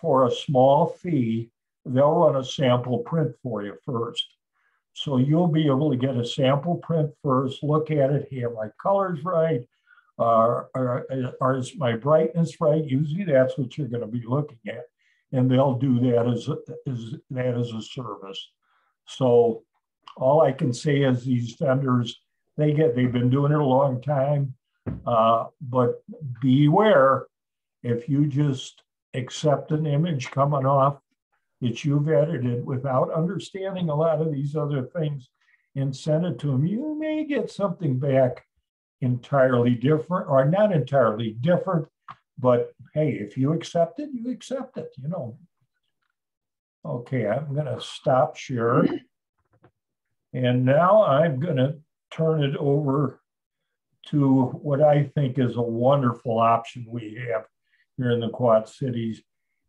for a small fee. They'll run a sample print for you first. So you'll be able to get a sample print first, look at it, hey, are my colors right? Is my brightness right? Usually that's what you're gonna be looking at. and they'll do that as a service. So all I can say is these vendors, they've been doing it a long time, but beware if you just accept an image coming off that you've edited without understanding a lot of these other things and send it to them, you may get something back entirely different, or not entirely different, but hey, if you accept it, you accept it, you know. Okay, I'm gonna stop share. And now I'm gonna turn it over to what I think is a wonderful option we have here in the Quad Cities,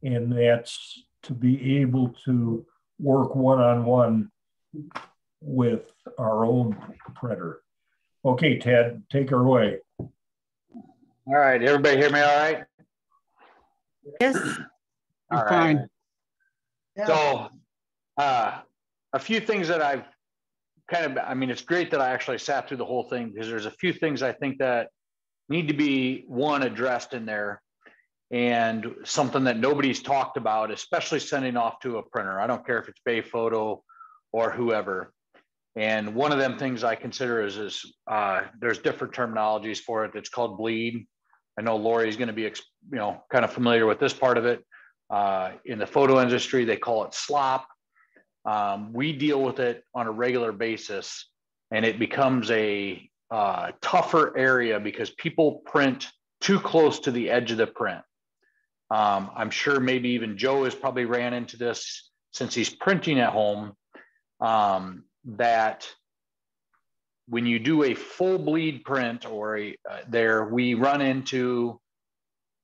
and that's to be able to work one-on-one with our own printer. Okay, Ted, take her away. All right, everybody hear me all right? Yes. All right. Fine. Yeah. So a few things that I've it's great that I actually sat through the whole thing, because there's a few things I think that need to be, one, addressed in there, and something that nobody's talked about, especially sending off to a printer. I don't care if it's Bay Photo or whoever. And one of them things I consider is there's different terminologies for it. It's called bleed. I know Lori's going to be, kind of familiar with this part of it. In the photo industry, they call it slop. We deal with it on a regular basis, and it becomes a tougher area because people print too close to the edge of the print. I'm sure maybe even Joe has probably ran into this since he's printing at home, that when you do a full bleed print or we run into,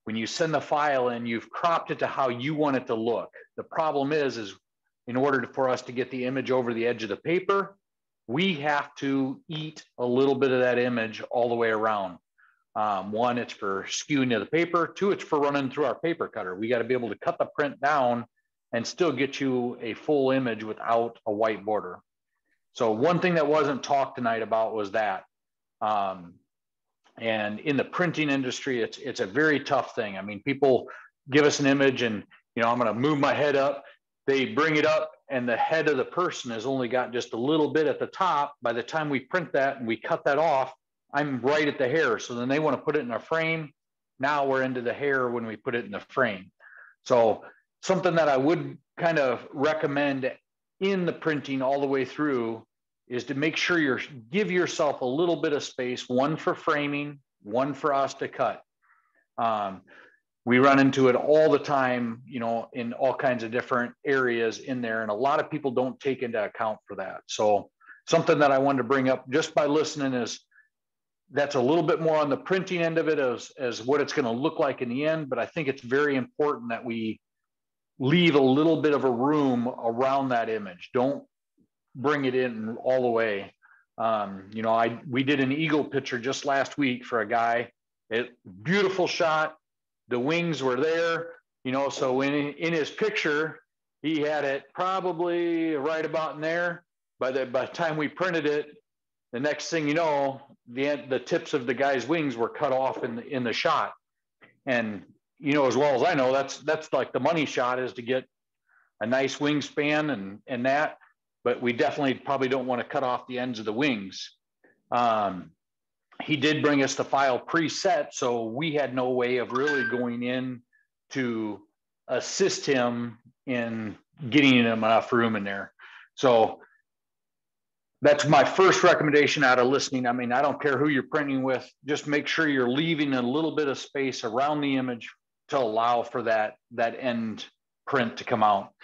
when you send the file in, you've cropped it to how you want it to look. The problem is in order for us to get the image over the edge of the paper, we have to eat a little bit of that image all the way around. One, it's for skewing to the paper. Two, it's for running through our paper cutter. We got to be able to cut the print down and still get you a full image without a white border. So one thing that wasn't talked tonight about was that. And in the printing industry, it's a very tough thing. I mean, people give us an image and, I'm going to move my head up. They bring it up and the head of the person has only got just a little bit at the top. By the time we print that and we cut that off, I'm right at the hair. So then they want to put it in a frame. Now we're into the hair when we put it in the frame. So something that I would kind of recommend in the printing all the way through is to make sure give yourself a little bit of space, one for framing, one for us to cut. We run into it all the time, in all kinds of different areas in there. And a lot of people don't take into account for that. So something that I wanted to bring up just by listening is that's a little bit more on the printing end of it as what it's going to look like in the end. But I think it's very important that we leave a little bit of a room around that image. Don't bring it in all the way. We did an eagle picture just last week for a guy. Beautiful shot. The wings were there, so in his picture, he had it probably right about in there. By the time we printed it, the next thing you know, the tips of the guy's wings were cut off in the shot. And, as well as I know, that's like the money shot, is to get a nice wingspan and that, but we definitely probably don't want to cut off the ends of the wings. He did bring us the file preset, so we had no way of really going in to assist him in getting him enough room in there. So that's my first recommendation out of listening. I mean, I don't care who you're printing with, just make sure you're leaving a little bit of space around the image to allow for that end print to come out.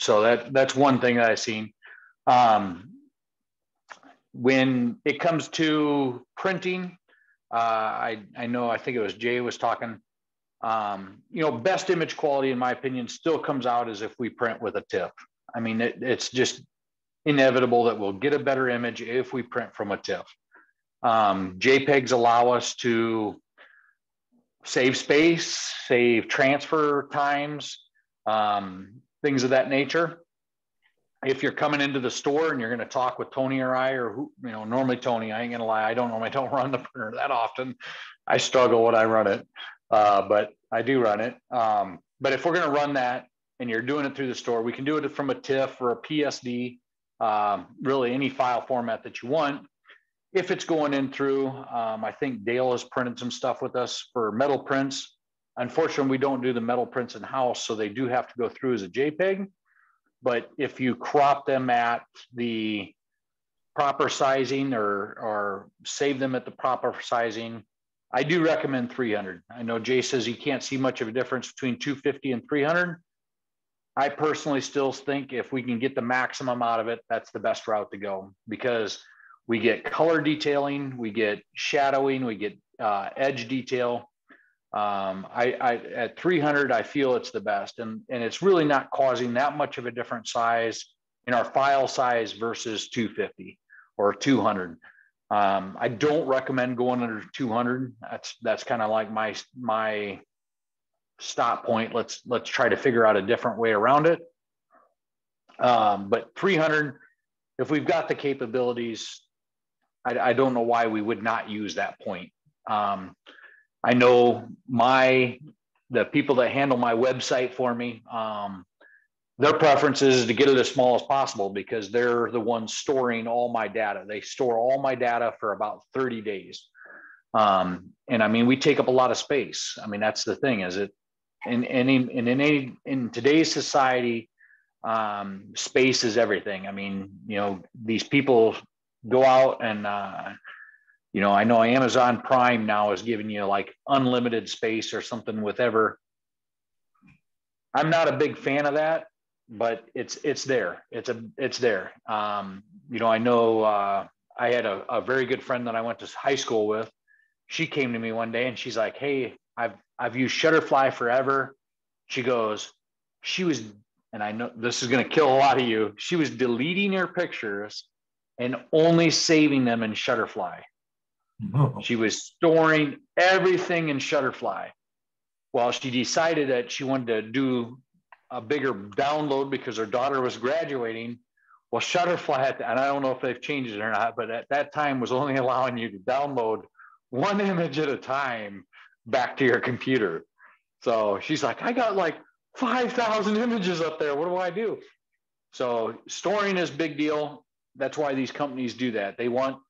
So that's one thing that I've seen. When it comes to printing, I think it was Jay was talking, best image quality, in my opinion, still comes out as if we print with a tip. I mean, it's just inevitable that we'll get a better image if we print from a tip. JPEGs allow us to save space, save transfer times, things of that nature. If you're coming into the store and you're going to talk with Tony or I, or normally Tony, I ain't going to lie, I don't run the printer that often. I struggle when I run it. But I do run it. But if we're going to run that and you're doing it through the store, we can do it from a TIFF or a PSD, really any file format that you want. If it's going in through, I think Dale has printed some stuff with us for metal prints. Unfortunately, we don't do the metal prints in house, so they do have to go through as a JPEG. But if you crop them at the proper sizing or save them at the proper sizing, I do recommend 300. I know Jay says you can't see much of a difference between 250 and 300. I personally still think if we can get the maximum out of it, that's the best route to go, because we get color detailing, we get shadowing, we get edge detail. At 300, I feel it's the best, and it's really not causing that much of a different size in our file size versus 250 or 200. I don't recommend going under 200. That's kind of like my stop point. Let's try to figure out a different way around it. But 300, if we've got the capabilities, I don't know why we would not use that point. I know the people that handle my website for me, their preference is to get it as small as possible because they're the ones storing all my data. They store all my data for about 30 days. And I mean, we take up a lot of space. I mean, that's the thing, is it in today's society, space is everything. I mean, you know, these people go out and, you know, I know Amazon Prime now is giving you like unlimited space or something with ever. I'm not a big fan of that, but it's there. It's there. You know, I know I had a very good friend that I went to high school with. She came to me one day and she's like, "Hey, I've used Shutterfly forever." She goes, and I know this is going to kill a lot of you. She was deleting her pictures and only saving them in Shutterfly. She was storing everything in Shutterfly. Well, she decided that she wanted to do a bigger download because her daughter was graduating. Well, Shutterfly, and I don't know if they've changed it or not, but at that time was only allowing you to download one image at a time back to your computer. So she's like, "I got like 5,000 images up there. What do I do?" So storing is a big deal. That's why these companies do that. They want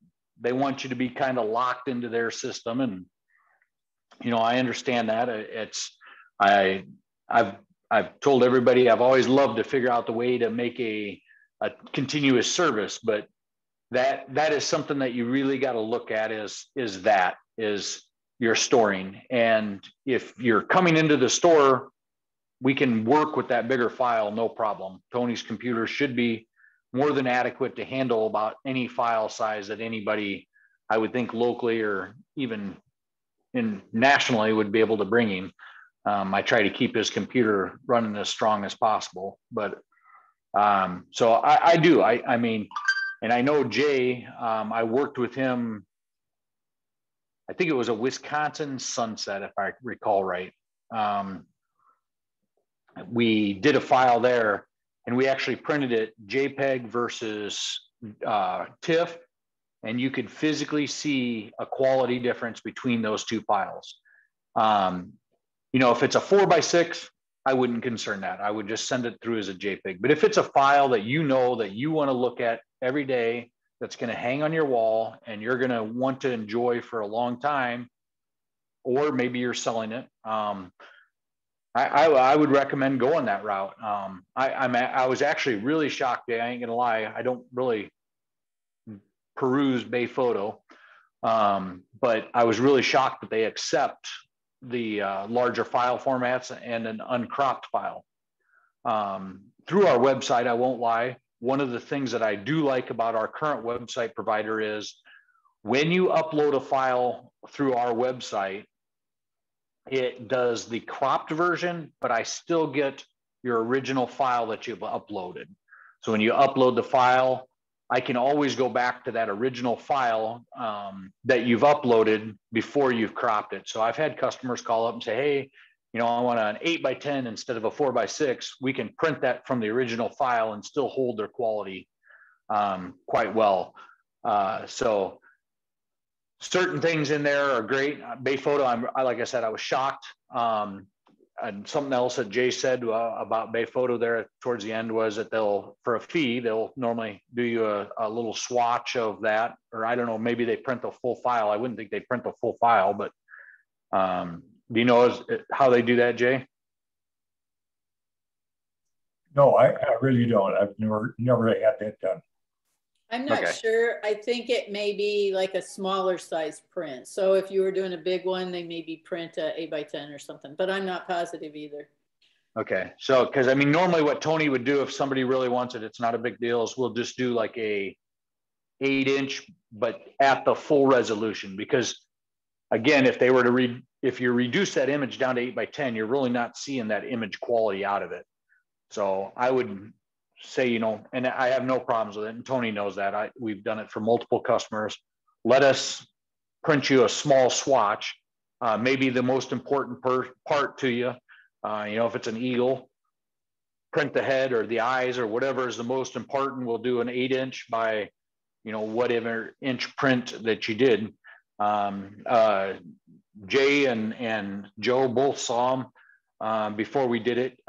you to be kind of locked into their system. And, you know, I understand that. I've told everybody I've always loved to figure out the way to make a continuous service, but that is something that you really got to look at is your storing. And if you're coming into the store, we can work with that bigger file, no problem. Tony's computer should be more than adequate to handle about any file size that anybody, I would think locally or even nationally, would be able to bring him. I try to keep his computer running as strong as possible, but so I do. I mean, and I know Jay, I worked with him, I think it was a Wisconsin Sunset, if I recall right. We did a file there and we actually printed it JPEG versus TIFF, and you could physically see a quality difference between those two files. You know, if it's a 4x6, I wouldn't concern that. I would just send it through as a JPEG. But if it's a file that you know that you want to look at every day, that's going to hang on your wall and you're going to want to enjoy for a long time, or maybe you're selling it, I would recommend going that route. I was actually really shocked. I ain't gonna lie. I don't really peruse Bay Photo, but I was really shocked that they accept the larger file formats and an uncropped file. Through our website, I won't lie, one of the things that I do like about our current website provider is when you upload a file through our website, it does the cropped version, but I still get your original file that you've uploaded. So when you upload the file, I can always go back to that original file that you've uploaded before you've cropped it. So I've had customers call up and say, "Hey, you know, I want an 8x10 instead of a 4x6. We can print that from the original file and still hold their quality quite well." So certain things in there are great. Bay Photo, like I said, I was shocked. And something else that Jay said about Bay Photo there towards the end was that they'll, for a fee, they'll normally do you a little swatch of that, or I don't know, maybe they print the full file. I wouldn't think they print the full file, but do you know how they do that, Jay? No, I really don't. I've never had that done. I'm not sure. I think it may be like a smaller size print. So if you were doing a big one, they maybe print a 8x10 or something, but I'm not positive either. Okay. So, because I mean, normally what Tony would do if somebody really wants it, it's not a big deal, is we'll just do like a 8-inch, but at the full resolution. Because again, if they were to if you reduce that image down to 8x10, you're really not seeing that image quality out of it. So I would say, you know, and I have no problems with it, and Tony knows that. We've done it for multiple customers. Let us print you a small swatch, maybe the most important part to you. You know, if it's an eagle, print the head or the eyes or whatever is the most important. We'll do an 8-inch by, you know, whatever inch print that you did. Jay and Joe both saw them. Before we did it,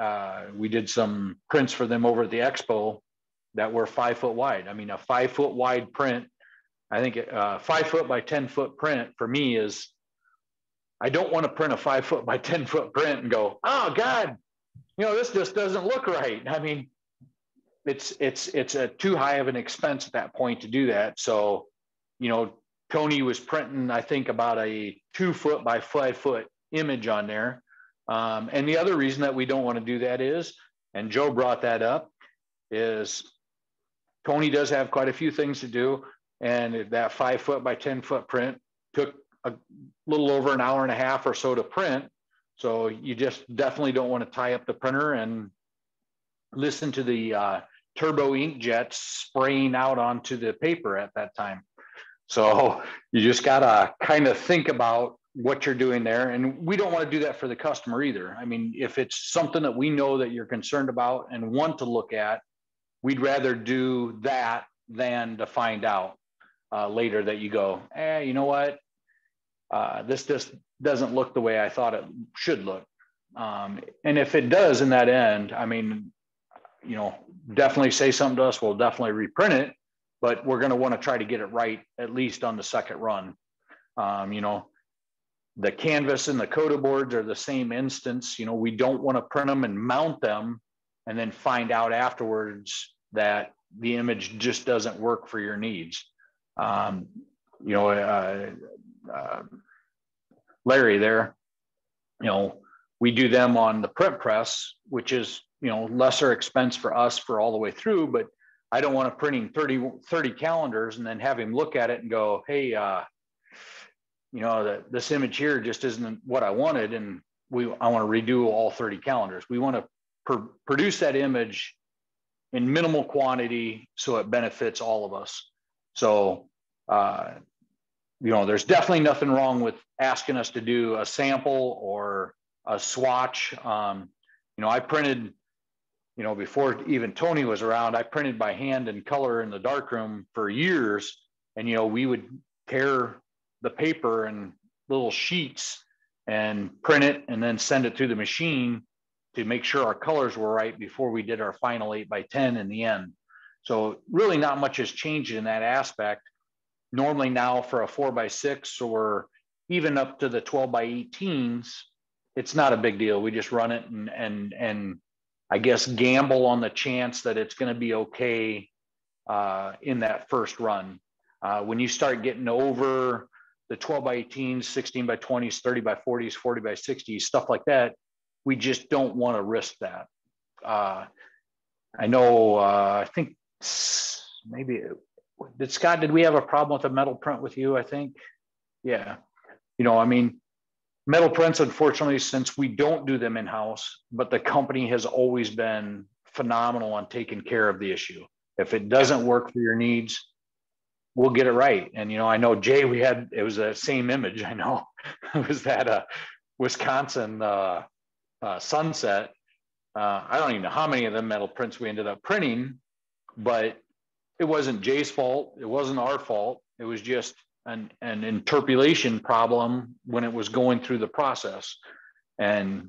we did some prints for them over at the expo that were 5 foot wide. I mean, a 5 foot wide print, I think 5 foot by 10 foot print for me is, I don't want to print a 5 foot by 10 foot print and go, oh God, you know, this just doesn't look right. I mean, it's a too high of an expense at that point to do that. So, you know, Tony was printing, I think, about a 2 foot by 5 foot image on there. And the other reason that we don't want to do that is, and Joe brought that up, is Tony does have quite a few things to do. And that 5 foot by 10 foot print took a little over an hour and a half or so to print. So you just definitely don't want to tie up the printer and listen to the turbo inkjets spraying out onto the paper at that time. So you just got to kind of think about what you're doing there. And we don't want to do that for the customer either. I mean, if it's something that we know that you're concerned about and want to look at, we'd rather do that than to find out later that you go, you know what? This just doesn't look the way I thought it should look. And if it does in that end, I mean, you know, definitely say something to us. We'll definitely reprint it, but we're going to want to try to get it right, at least on the second run. You know, the canvas and the coda boards are the same instance. You know, we don't want to print them and mount them and then find out afterwards that the image just doesn't work for your needs. You know, Larry there, you know, we do them on the print press, which is, you know, lesser expense for us for all the way through, but I don't want to printing 30 calendars and then have him look at it and go, hey, you know, this image here just isn't what I wanted. And I want to redo all 30 calendars. We want to produce that image in minimal quantity so it benefits all of us. So, you know, there's definitely nothing wrong with asking us to do a sample or a swatch. You know, I printed, you know, before even Tony was around, I printed by hand and color in the darkroom for years. And, you know, we would tear the paper in little sheets and print it and then send it through the machine to make sure our colors were right before we did our final 8x10 in the end. So really not much has changed in that aspect. Normally now for a 4x6 or even up to the 12x18s, it's not a big deal. We just run it and I guess gamble on the chance that it's going to be okay in that first run. When you start getting over the 12x18s, 16x20s, 30x40s, 40x60s, stuff like that, we just don't want to risk that. I know, I think maybe, did we have a problem with a metal print with you, I think? Yeah. You know, I mean, metal prints, unfortunately, since we don't do them in-house, but the company has always been phenomenal on taking care of the issue. If it doesn't work for your needs, we'll get it right. And, you know, I know Jay, it was the same image. I know it was that Wisconsin sunset. I don't even know how many of them metal prints we ended up printing, but it wasn't Jay's fault. It wasn't our fault. It was just an interpolation problem when it was going through the process. And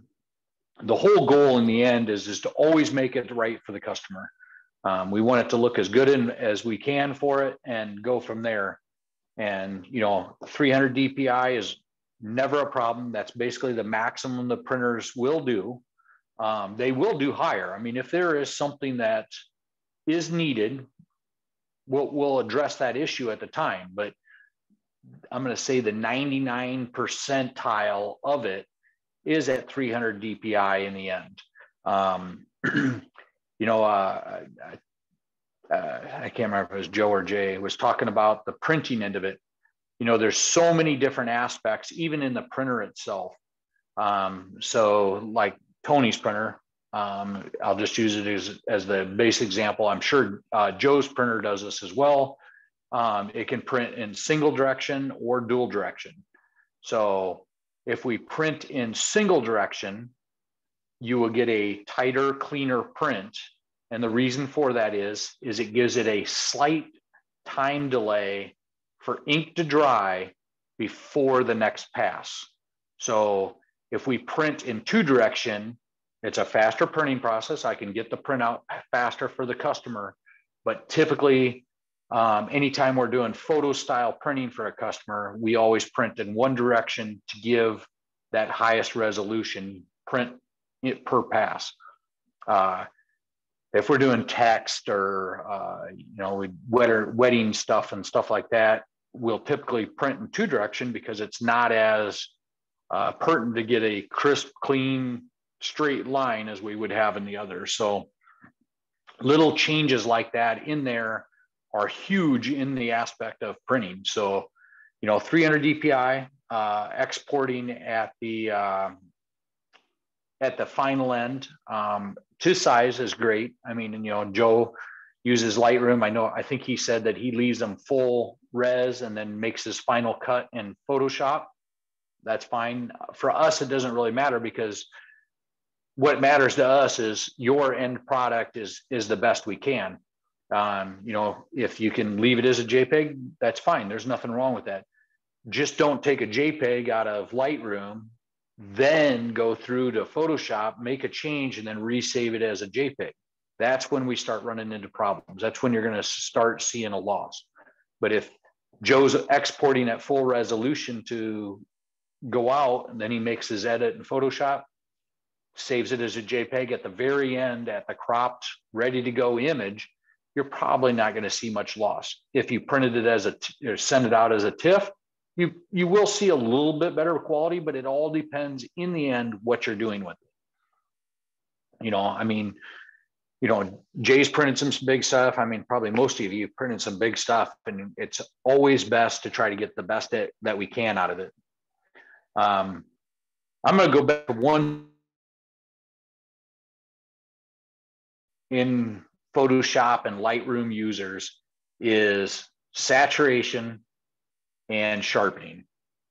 the whole goal in the end is to always make it right for the customer. We want it to look as good as we can for it and go from there. And, 300 DPI is never a problem. That's basically the maximum the printers will do. They will do higher. I mean, if there is something that is needed, we'll address that issue at the time. But I'm going to say the 99 percentile of it is at 300 DPI in the end. I can't remember if it was Joe or Jay was talking about the printing end of it. There's so many different aspects, even in the printer itself. So like Tony's printer, I'll just use it as the base example. I'm sure Joe's printer does this as well. It can print in single direction or dual direction. So if we print in single direction, you will get a tighter, cleaner print. And the reason for that is it gives it a slight time delay for ink to dry before the next pass. So if we print in two direction, it's a faster printing process. I can get the print out faster for the customer. But typically, anytime we're doing photo style printing for a customer, we always print in one direction to give that highest resolution print per pass. If we're doing text or wedding stuff and stuff like that, we'll typically print in two direction because it's not as pertinent to get a crisp, clean, straight line as we would have in the other. So little changes like that in there are huge in the aspect of printing. So, 300 DPI, exporting at the final end to size is great. I mean, Joe uses Lightroom. I think he said that he leaves them full res and then makes his final cut in Photoshop. That's fine. For us, it doesn't really matter because what matters to us is your end product is the best we can. If you can leave it as a JPEG, that's fine. There's nothing wrong with that. Just don't take a JPEG out of Lightroom, then go through to Photoshop, make a change, and then resave it as a JPEG. That's when we start running into problems. That's when you're going to start seeing a loss. But if Joe's exporting at full resolution to go out, and then he makes his edit in Photoshop, saves it as a JPEG at the very end at the cropped, ready to go image, you're probably not going to see much loss. If you printed it as or send it out as a TIFF, you will see a little bit better quality, but it all depends in the end what you're doing with it. Jay's printed some big stuff. I mean, probably most of you printed some big stuff, and it's always best to try to get the best that we can out of it. I'm going to go back to one in Photoshop and Lightroom users is saturation and sharpening.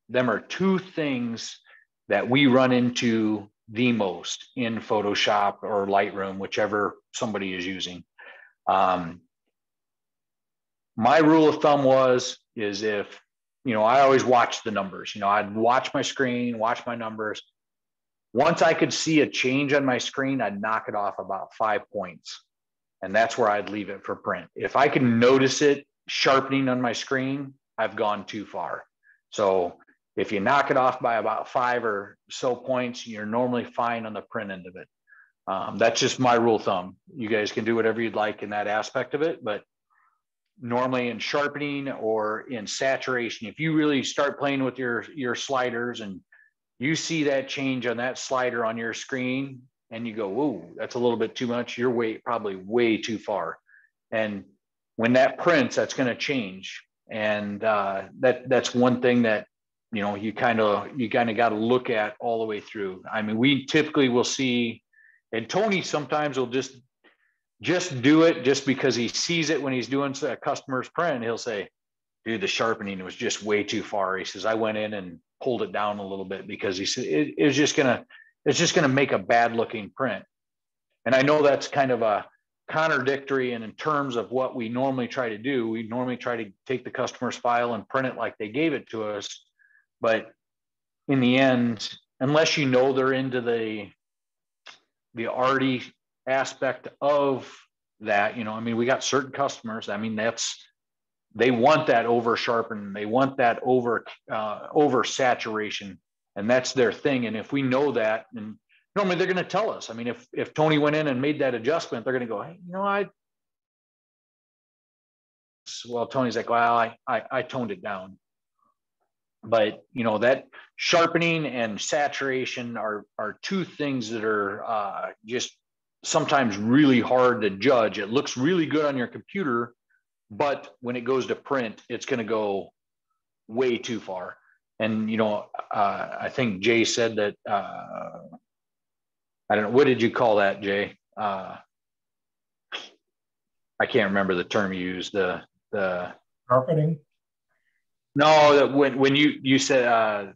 Them are two things that we run into the most in Photoshop or Lightroom, whichever somebody is using. My rule of thumb is if, I always watch the numbers, I'd watch my screen, watch my numbers. Once I could see a change on my screen, I'd knock it off about 5 points. And that's where I'd leave it for print. If I can notice it sharpening on my screen, I've gone too far. So if you knock it off by about 5 or so points, you're normally fine on the print end of it. That's just my rule of thumb. You guys can do whatever you'd like in that aspect of it, but normally in sharpening or in saturation, if you really start playing with your sliders and you see that change on that slider on your screen and you go, whoa, that's a little bit too much, you're probably way too far. And when that prints, that's going to change. And that's one thing that, you kind of got to look at all the way through. I mean, we typically will see, and Tony sometimes will just do it just because he sees it when he's doing a customer's print. He'll say, dude, the sharpening was just way too far. He says, I went in and pulled it down a little bit because he said it's just gonna make a bad looking print. And I know that's kind of a contradictory, and in terms of what we normally try to do, we normally try to take the customer's file and print it like they gave it to us. But in the end, unless you know they're into the arty aspect of that, you know, I mean, we got certain customers, I mean, they want that over sharpen, they want that over saturation, and that's their thing. And if we know that, and normally they're going to tell us. I mean, if Tony went in and made that adjustment, they're going to go, hey, you know, well, Tony's like, well, I toned it down. But, you know, that sharpening and saturation are two things that are just sometimes really hard to judge. It looks really good on your computer, but when it goes to print, it's going to go way too far. And, you know, I think Jay said that, I don't know, what did you call that, Jay? I can't remember the term you used, the Sharpening? No, that when you said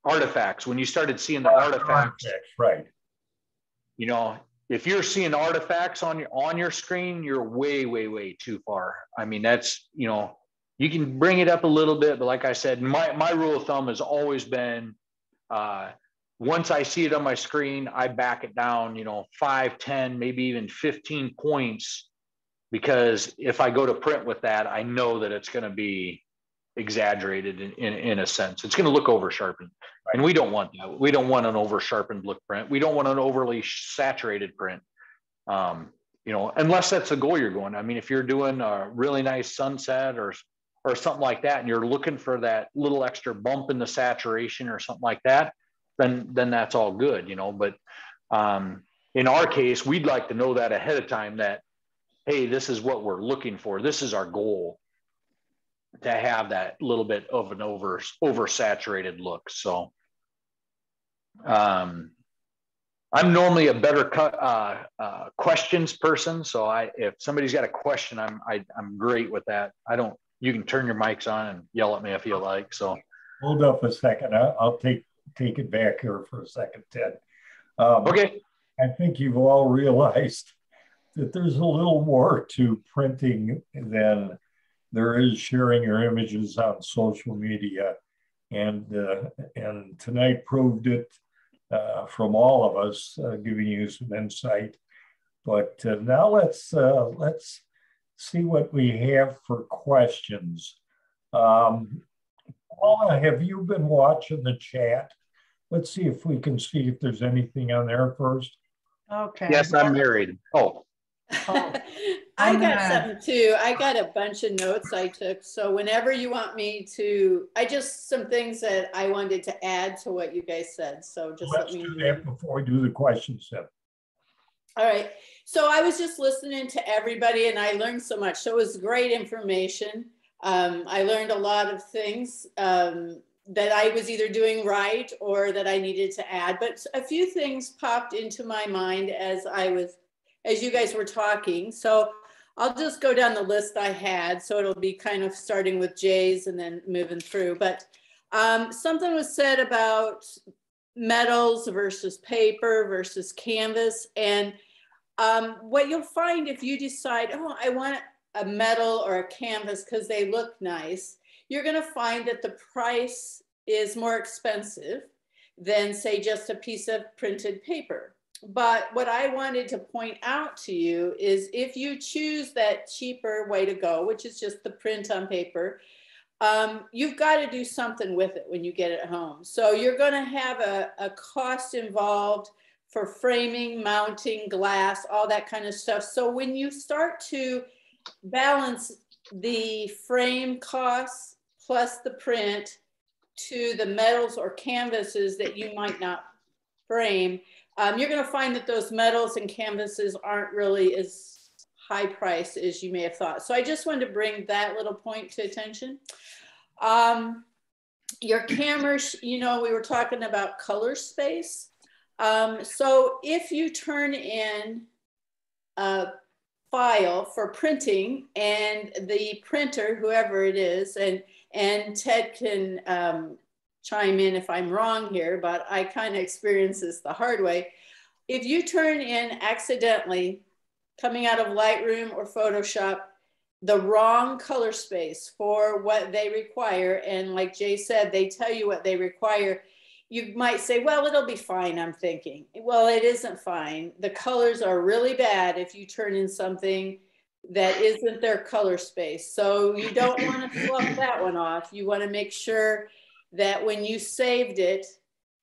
artifacts, when you started seeing the artifacts, right? You know, if you're seeing artifacts on your screen, you're way too far. I mean, that's, you know, you can bring it up a little bit, but like I said, my rule of thumb has always been, once I see it on my screen, I back it down, you know, 5, 10, maybe even 15 points, because if I go to print with that, I know that it's going to be exaggerated in a sense. It's going to look over sharpened, and we don't want that. We don't want an over sharpened look print. We don't want an overly saturated print. You know, unless that's the goal you're going. I mean, if you're doing a really nice sunset or something like that, and you're looking for that little extra bump in the saturation or something like that, then that's all good, you know. But in our case, we'd like to know that ahead of time, that, hey, this is what we're looking for. This is our goal, to have that little bit of an oversaturated look. So I'm normally a better questions person. So if somebody's got a question, I'm great with that. You can turn your mics on and yell at me if you like. So hold up a second. I'll take it back here for a second, Ted. Okay. I think you've all realized that there's a little more to printing than there is sharing your images on social media, and tonight proved it from all of us, giving you some insight. But now let's see what we have for questions. Paula, have you been watching the chat? Let's see if we can see if there's anything on there first. Okay. Yes, I'm married. Oh. I got something too. I got a bunch of notes I took. So whenever you want me to, some things that I wanted to add to what you guys said. So just let's do that before we do the questions then. All right. So I was just listening to everybody and I learned so much. So it was great information. I learned a lot of things that I was either doing right or that I needed to add. But a few things popped into my mind as you guys were talking. So I'll just go down the list I had. So it'll be kind of starting with Jay's and then moving through. But something was said about metals versus paper versus canvas. And what you'll find if you decide, oh, I want a metal or a canvas because they look nice, you're going to find that the price is more expensive than, say, just a piece of printed paper. But what I wanted to point out to you is if you choose that cheaper way to go, which is just the print on paper, you've got to do something with it when you get it home. So you're going to have a cost involved for framing, mounting, glass, all that kind of stuff. So when you start to balance the frame costs plus the print to the metals or canvases that you might not frame, you're going to find that those metals and canvases aren't really as high priced as you may have thought. So I just wanted to bring that little point to attention. Your cameras, you know, we were talking about color space. So if you turn in a file for printing and the printer, whoever it is, and Ted can chime in if I'm wrong here, but I kind of experienced this the hard way. If you turn in accidentally, coming out of Lightroom or Photoshop, the wrong color space for what they require, and like Jay said, they tell you what they require, you might say, well, it'll be fine, I'm thinking. Well, it isn't fine. The colors are really bad if you turn in something that isn't their color space. So you don't want to fluff that one off. You want to make sure that when you saved it,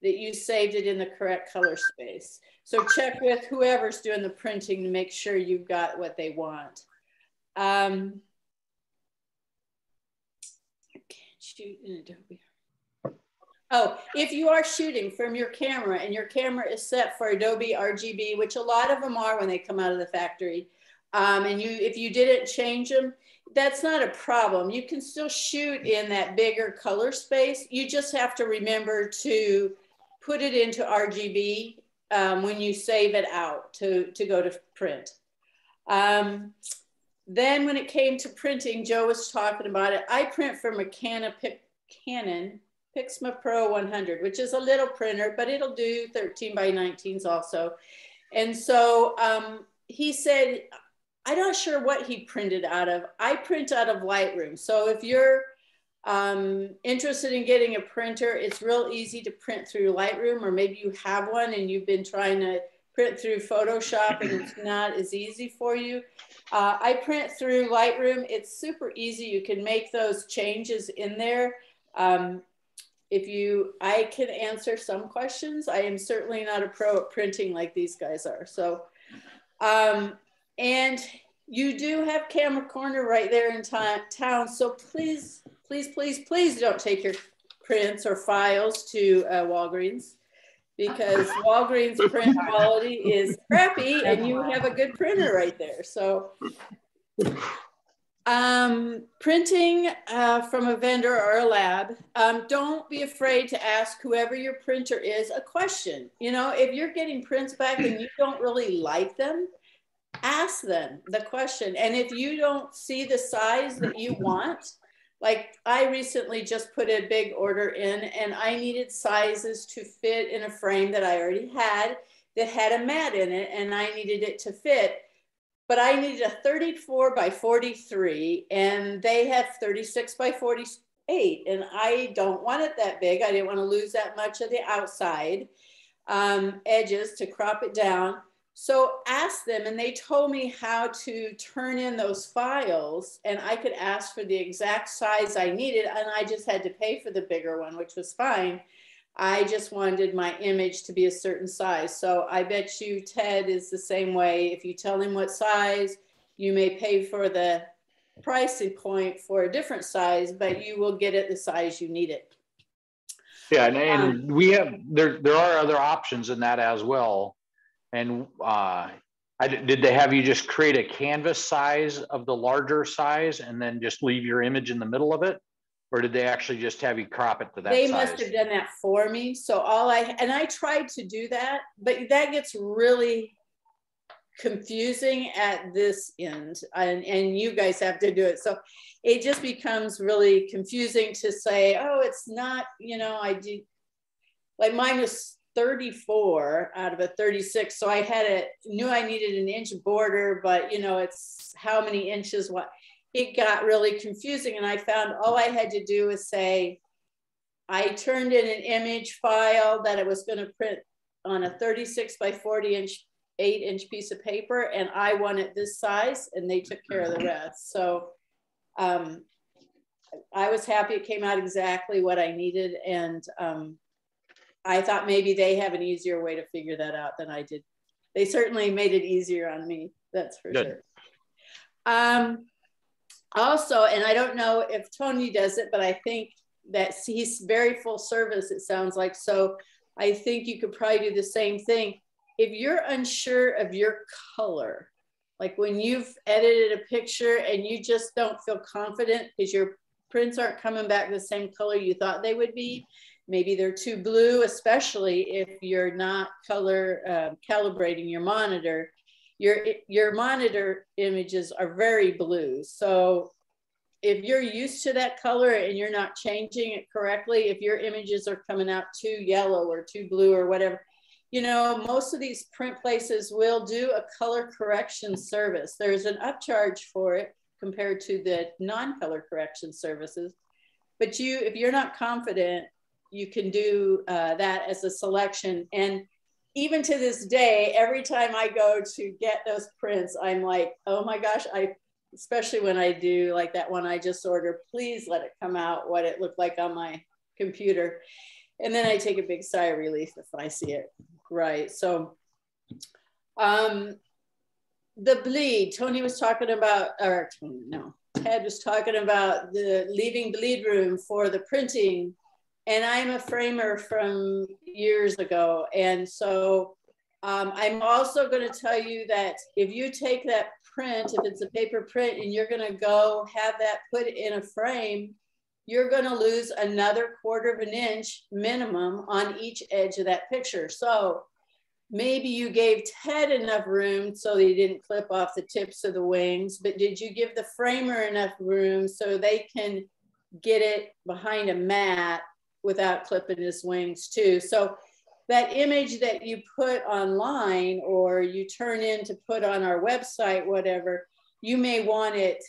that you saved it in the correct color space. So check with whoever's doing the printing to make sure you've got what they want. I can't shoot in Adobe. Oh, if you are shooting from your camera and your camera is set for Adobe RGB, which a lot of them are when they come out of the factory, and if you didn't change them, that's not a problem. You can still shoot in that bigger color space. You just have to remember to put it into RGB when you save it out to go to print. Then when it came to printing, Joe was talking about it. I print from a Canon Pixma Pro 100, which is a little printer, but it'll do 13 by 19s also. And so he said, I'm not sure what he printed out of. I print out of Lightroom. So if you're interested in getting a printer, it's real easy to print through Lightroom, or maybe you have one and you've been trying to print through Photoshop and it's not as easy for you. I print through Lightroom. It's super easy. You can make those changes in there. I can answer some questions. I am certainly not a pro at printing like these guys are. So, and you do have Camera Corner right there in town. So please, please, please, please don't take your prints or files to Walgreens, because Walgreens print quality is crappy and you have a good printer right there. So printing from a vendor or a lab, don't be afraid to ask whoever your printer is a question. You know, if you're getting prints back and you don't really like them, ask them the question. And if you don't see the size that you want, like I recently just put a big order in and I needed sizes to fit in a frame that I already had that had a mat in it, and I needed it to fit. But I needed a 34 by 43 and they have 36 by 48. And I don't want it that big. I didn't want to lose that much of the outside edges to crop it down. So ask them, and they told me how to turn in those files, and I could ask for the exact size I needed, and I just had to pay for the bigger one, which was fine. I just wanted my image to be a certain size. So I bet you Ted is the same way. If you tell him what size, you may pay for the pricing point for a different size, but you will get it the size you need it. Yeah, and we have, there are other options in that as well. And did they have you just create a canvas size of the larger size and then just leave your image in the middle of it? Or did they actually just have you crop it to that size? They must have done that for me. So I tried to do that, but that gets really confusing at this end, and you guys have to do it. So it just becomes really confusing to say, oh, it's not, you know, I do, like mine was 34 out of a 36. So I knew I needed an inch border, but you know, it's how many inches, what. It got really confusing, and I found all I had to do was say, I turned in an image file that I was going to print on a 36 by 40 inch, 8-inch piece of paper, and I wanted this size, and they took care of the rest. So I was happy it came out exactly what I needed, and I thought maybe they have an easier way to figure that out than I did. They certainly made it easier on me, that's for sure. Also, and I don't know if Tony does it, but I think that he's very full service, it sounds like. So I think you could probably do the same thing. If you're unsure of your color, like when you've edited a picture and you just don't feel confident because your prints aren't coming back the same color you thought they would be, maybe they're too blue, especially if you're not color calibrating your monitor. Your monitor images are very blue. So if you're used to that color and you're not changing it correctly, if your images are coming out too yellow or too blue or whatever, you know, most of these print places will do a color correction service. There's an upcharge for it compared to the non-color correction services. But if you're not confident, you can do that as a selection. And even to this day, every time I go to get those prints, I'm like, oh my gosh, especially when I do like that one I just ordered, please let it come out what it looked like on my computer. And then I take a big sigh of relief if I see it right. So the bleed, Tony was talking about, or no, Ted was talking about the leaving bleed room for the printing. And I'm a framer from years ago. And so I'm also going to tell you that if you take that print, if it's a paper print and you're going to go have that put in a frame, you're going to lose another 1/4 of an inch minimum on each edge of that picture. So maybe you gave Ted enough room so he didn't clip off the tips of the wings, but did you give the framer enough room so they can get it behind a mat without clipping his wings too? So that image that you put online or you turn in to put on our website, whatever, you may want it,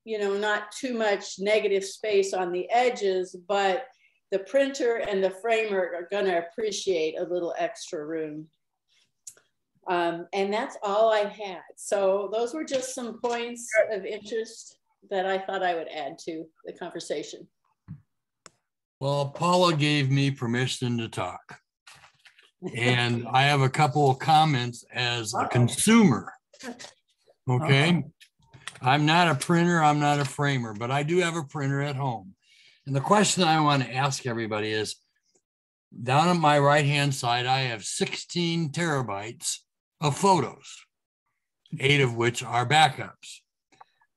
you know, not too much negative space on the edges, but the printer and the framer are going to appreciate a little extra room. And that's all I had. So those were just some points of interest that I thought I would add to the conversation. Well, Paula gave me permission to talk. And I have a couple of comments as a consumer. Okay. I'm not a printer, I'm not a framer, but I do have a printer at home. And the question I want to ask everybody is, down on my right-hand side, I have 16 terabytes of photos, 8 of which are backups.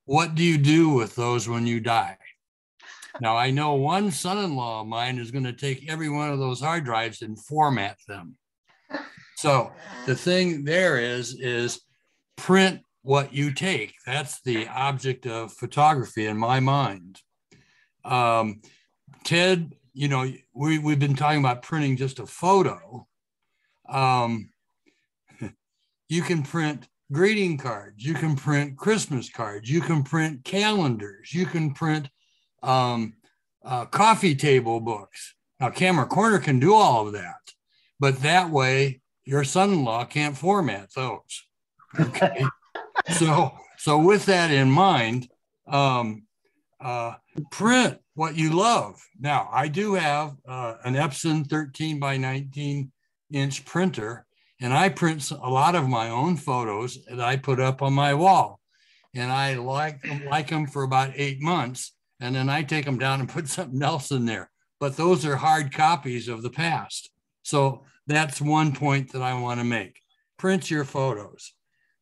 What do you do with those when you die? Now, I know one son-in-law of mine is going to take every one of those hard drives and format them. So the thing there is print what you take. That's the object of photography in my mind. Ted, you know, we've been talking about printing just a photo. You can print greeting cards. You can print Christmas cards. You can print calendars. You can print coffee table books. Now, Camera Corner can do all of that, but that way your son-in-law can't format those. Okay. So with that in mind, print what you love. Now, I do have an Epson 13 by 19 inch printer, and I print a lot of my own photos that I put up on my wall. And I like them for about 8 months. And then I take them down and put something else in there. But those are hard copies of the past. So that's one point that I want to make. Print your photos.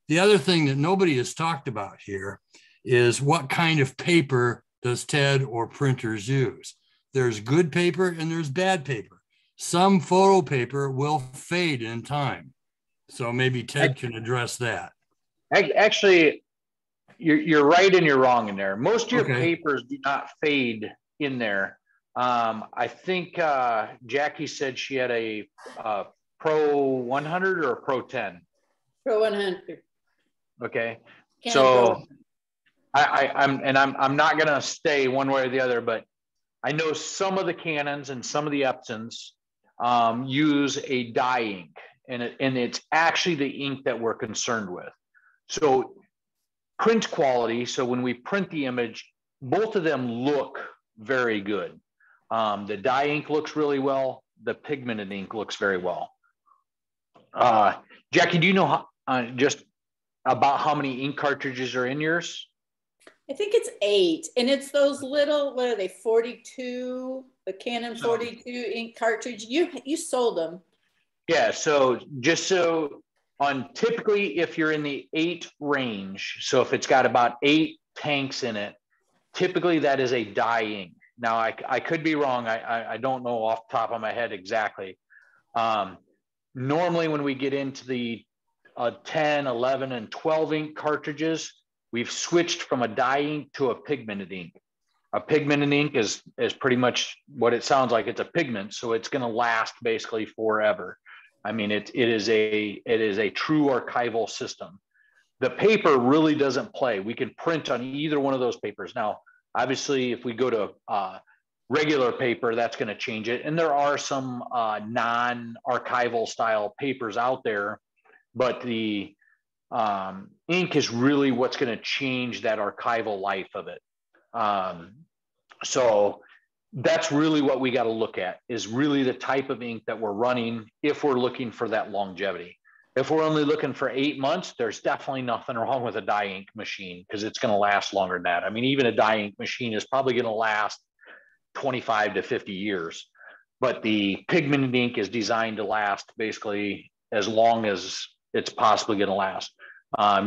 The other thing that nobody has talked about here is what kind of paper does Ted or printers use? There's good paper and there's bad paper. Some photo paper will fade in time. So maybe Ted can address that. Actually, you're right and you're wrong in there. Most of your papers do not fade in there. I think Jackie said she had a Pro 100 or a Pro 10? Pro 100. Okay. So I'm not going to stay one way or the other, but I know some of the Canons and some of the Epsons use a dye ink, and it's actually the ink that we're concerned with. So print quality, so when we print the image, both of them look very good. The dye ink looks really well. The pigmented ink looks very well. Jackie, do you know just about how many ink cartridges are in yours? I think it's 8, and it's those little, what are they, 42, the Canon 42 ink cartridge. You sold them. Yeah, so just so on typically if you're in the 8 range, so if it's got about 8 tanks in it, typically that is a dye ink. Now I could be wrong. I don't know off the top of my head exactly. Normally when we get into the 10, 11, and 12 ink cartridges, we've switched from a dye ink to a pigmented ink. A pigmented ink is pretty much what it sounds like. It's a pigment, so it's going to last basically forever. I mean, it is a true archival system. The paper really doesn't play. We can print on either one of those papers. Now, obviously, if we go to regular paper, that's going to change it. And there are some non-archival style papers out there, but the ink is really what's going to change that archival life of it. So that's really what we got to look at, is really the type of ink that we're running if we're looking for that longevity. If we're only looking for 8 months, there's definitely nothing wrong with a dye ink machine, because it's going to last longer than that. I mean, even a dye ink machine is probably going to last 25 to 50 years, but the pigmented ink is designed to last basically as long as it's possibly going to last.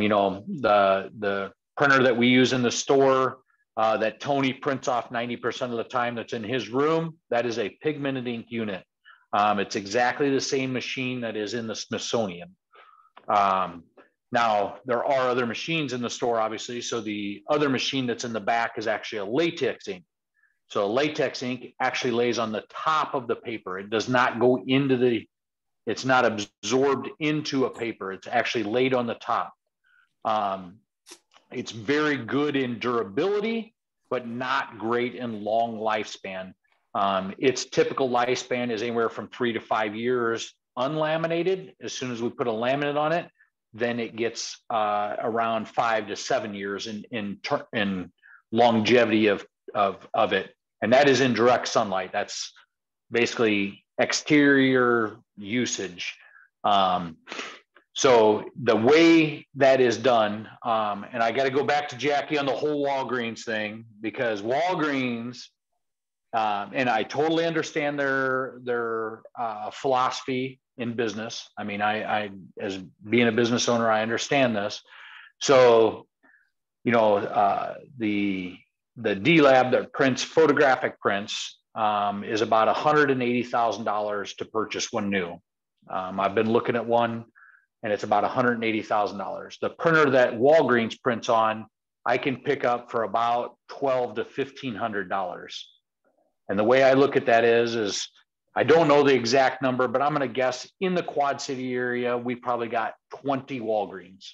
You know, the printer that we use in the store, that Tony prints off 90% of the time, that's in his room, that is a pigmented ink unit. It's exactly the same machine that is in the Smithsonian. Now, there are other machines in the store, obviously. So the other machine that's in the back is actually a latex ink. So latex ink actually lays on the top of the paper. It does not go into the, it's not absorbed into a paper. It's actually laid on the top. It's very good in durability, but not great in long lifespan. Its typical lifespan is anywhere from 3 to 5 years unlaminated. As soon as we put a laminate on it, then it gets around 5 to 7 years in longevity of it. And that is in direct sunlight. That's basically exterior usage. So the way that is done, and I got to go back to Jackie on the whole Walgreens thing, because Walgreens, and I totally understand their philosophy in business. I mean, I as being a business owner, I understand this. So, you know, the D-Lab that prints photographic prints is about $180,000 to purchase one new. I've been looking at one, and it's about $180,000. The printer that Walgreens prints on, I can pick up for about $1,200 to $1,500. And the way I look at that is I don't know the exact number, but I'm going to guess in the Quad City area, we probably got 20 Walgreens.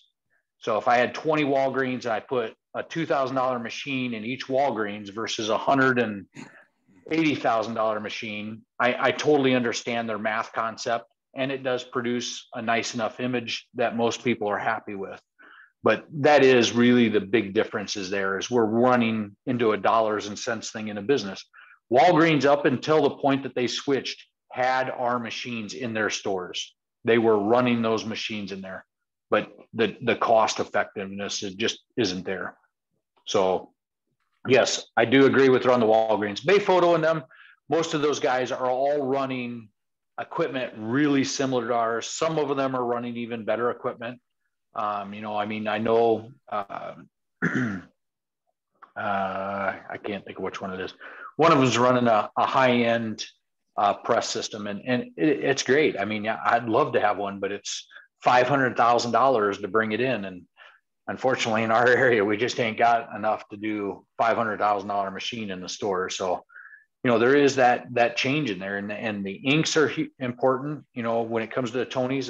So if I had 20 Walgreens and I put a $2,000 machine in each Walgreens versus a $180,000 machine, I totally understand their math concept, and it does produce a nice enough image that most people are happy with. But that is really the big difference is there, is we're running into a dollars and cents thing in a business. Walgreens, up until the point that they switched, had our machines in their stores. They were running those machines in there, but the cost effectiveness just isn't there. So yes, I do agree with her on the Walgreens. Bay Photo and them, most of those guys are all running equipment really similar to ours. Some of them are running even better equipment. You know, I mean, I know, I can't think of which one it is. One of them is running a high-end press system, and it's great. I mean, I'd love to have one, but it's $500,000 to bring it in. And unfortunately, in our area, we just ain't got enough to do $500,000 machine in the store. So, you know, there is that change in there, and the inks are important. You know, when it comes to the Tonys,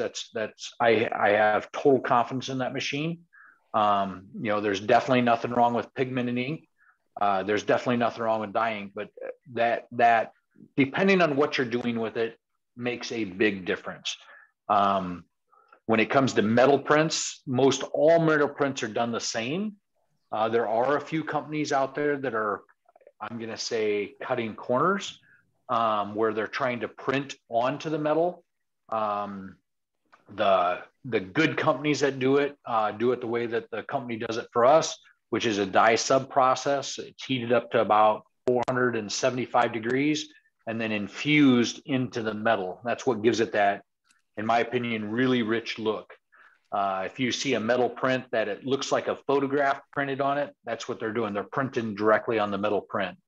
I have total confidence in that machine. You know, there's definitely nothing wrong with pigmented ink. There's definitely nothing wrong with dyeing, but that depending on what you're doing with it makes a big difference. When it comes to metal prints, most all metal prints are done the same. There are a few companies out there that are, I'm going to say, cutting corners, where they're trying to print onto the metal. The good companies that do it the way that the company does it for us, which is a dye sub process. It's heated up to about 475 degrees and then infused into the metal. That's what gives it that, in my opinion, really rich look. If you see a metal print that it looks like a photograph printed on it, that's what they're doing. They're printing directly on the metal print.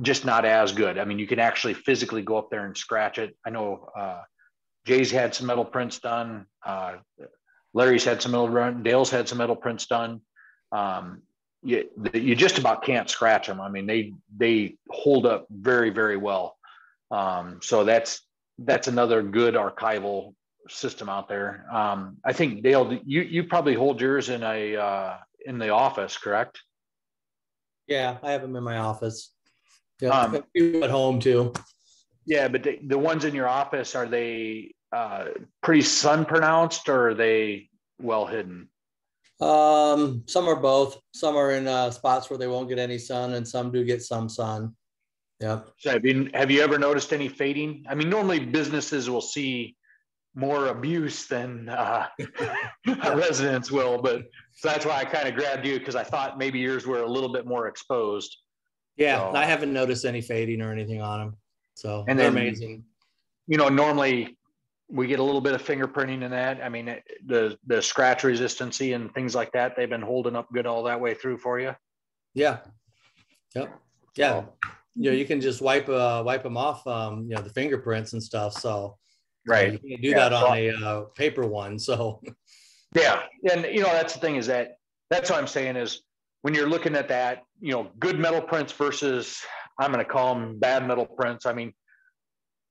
Just not as good. I mean, you can actually physically go up there and scratch it. I know Jay's had some metal prints done. Larry's had some metal run. Dale's had some metal prints done. You just about can't scratch them. I mean, they hold up very, very well. So that's another good archival system out there. I think Dale, you probably hold yours in the office, correct? Yeah, I have them in my office. Yeah, at home too. Yeah, but the ones in your office, are they pretty sun pronounced, or are they well hidden? Some are both. Some are in spots where they won't get any sun, and some do get some sun. Yeah. So have you ever noticed any fading? I mean, normally businesses will see more abuse than residents will, but so that's why I kind of grabbed you, because I thought maybe yours were a little bit more exposed. Yeah, so, I haven't noticed any fading or anything on them. So and they're then, amazing. You know, normally we get a little bit of fingerprinting in that. I mean, the scratch resistancy and things like that, they've been holding up good all that way through for you. Yeah. Yep. Yeah. You know, you can just wipe them off, you know, the fingerprints and stuff. So right. You can do that on a paper one. So yeah. And you know, that's the thing, is that's what I'm saying is, when you're looking at that, you know, good metal prints versus, I'm going to call them bad metal prints. I mean,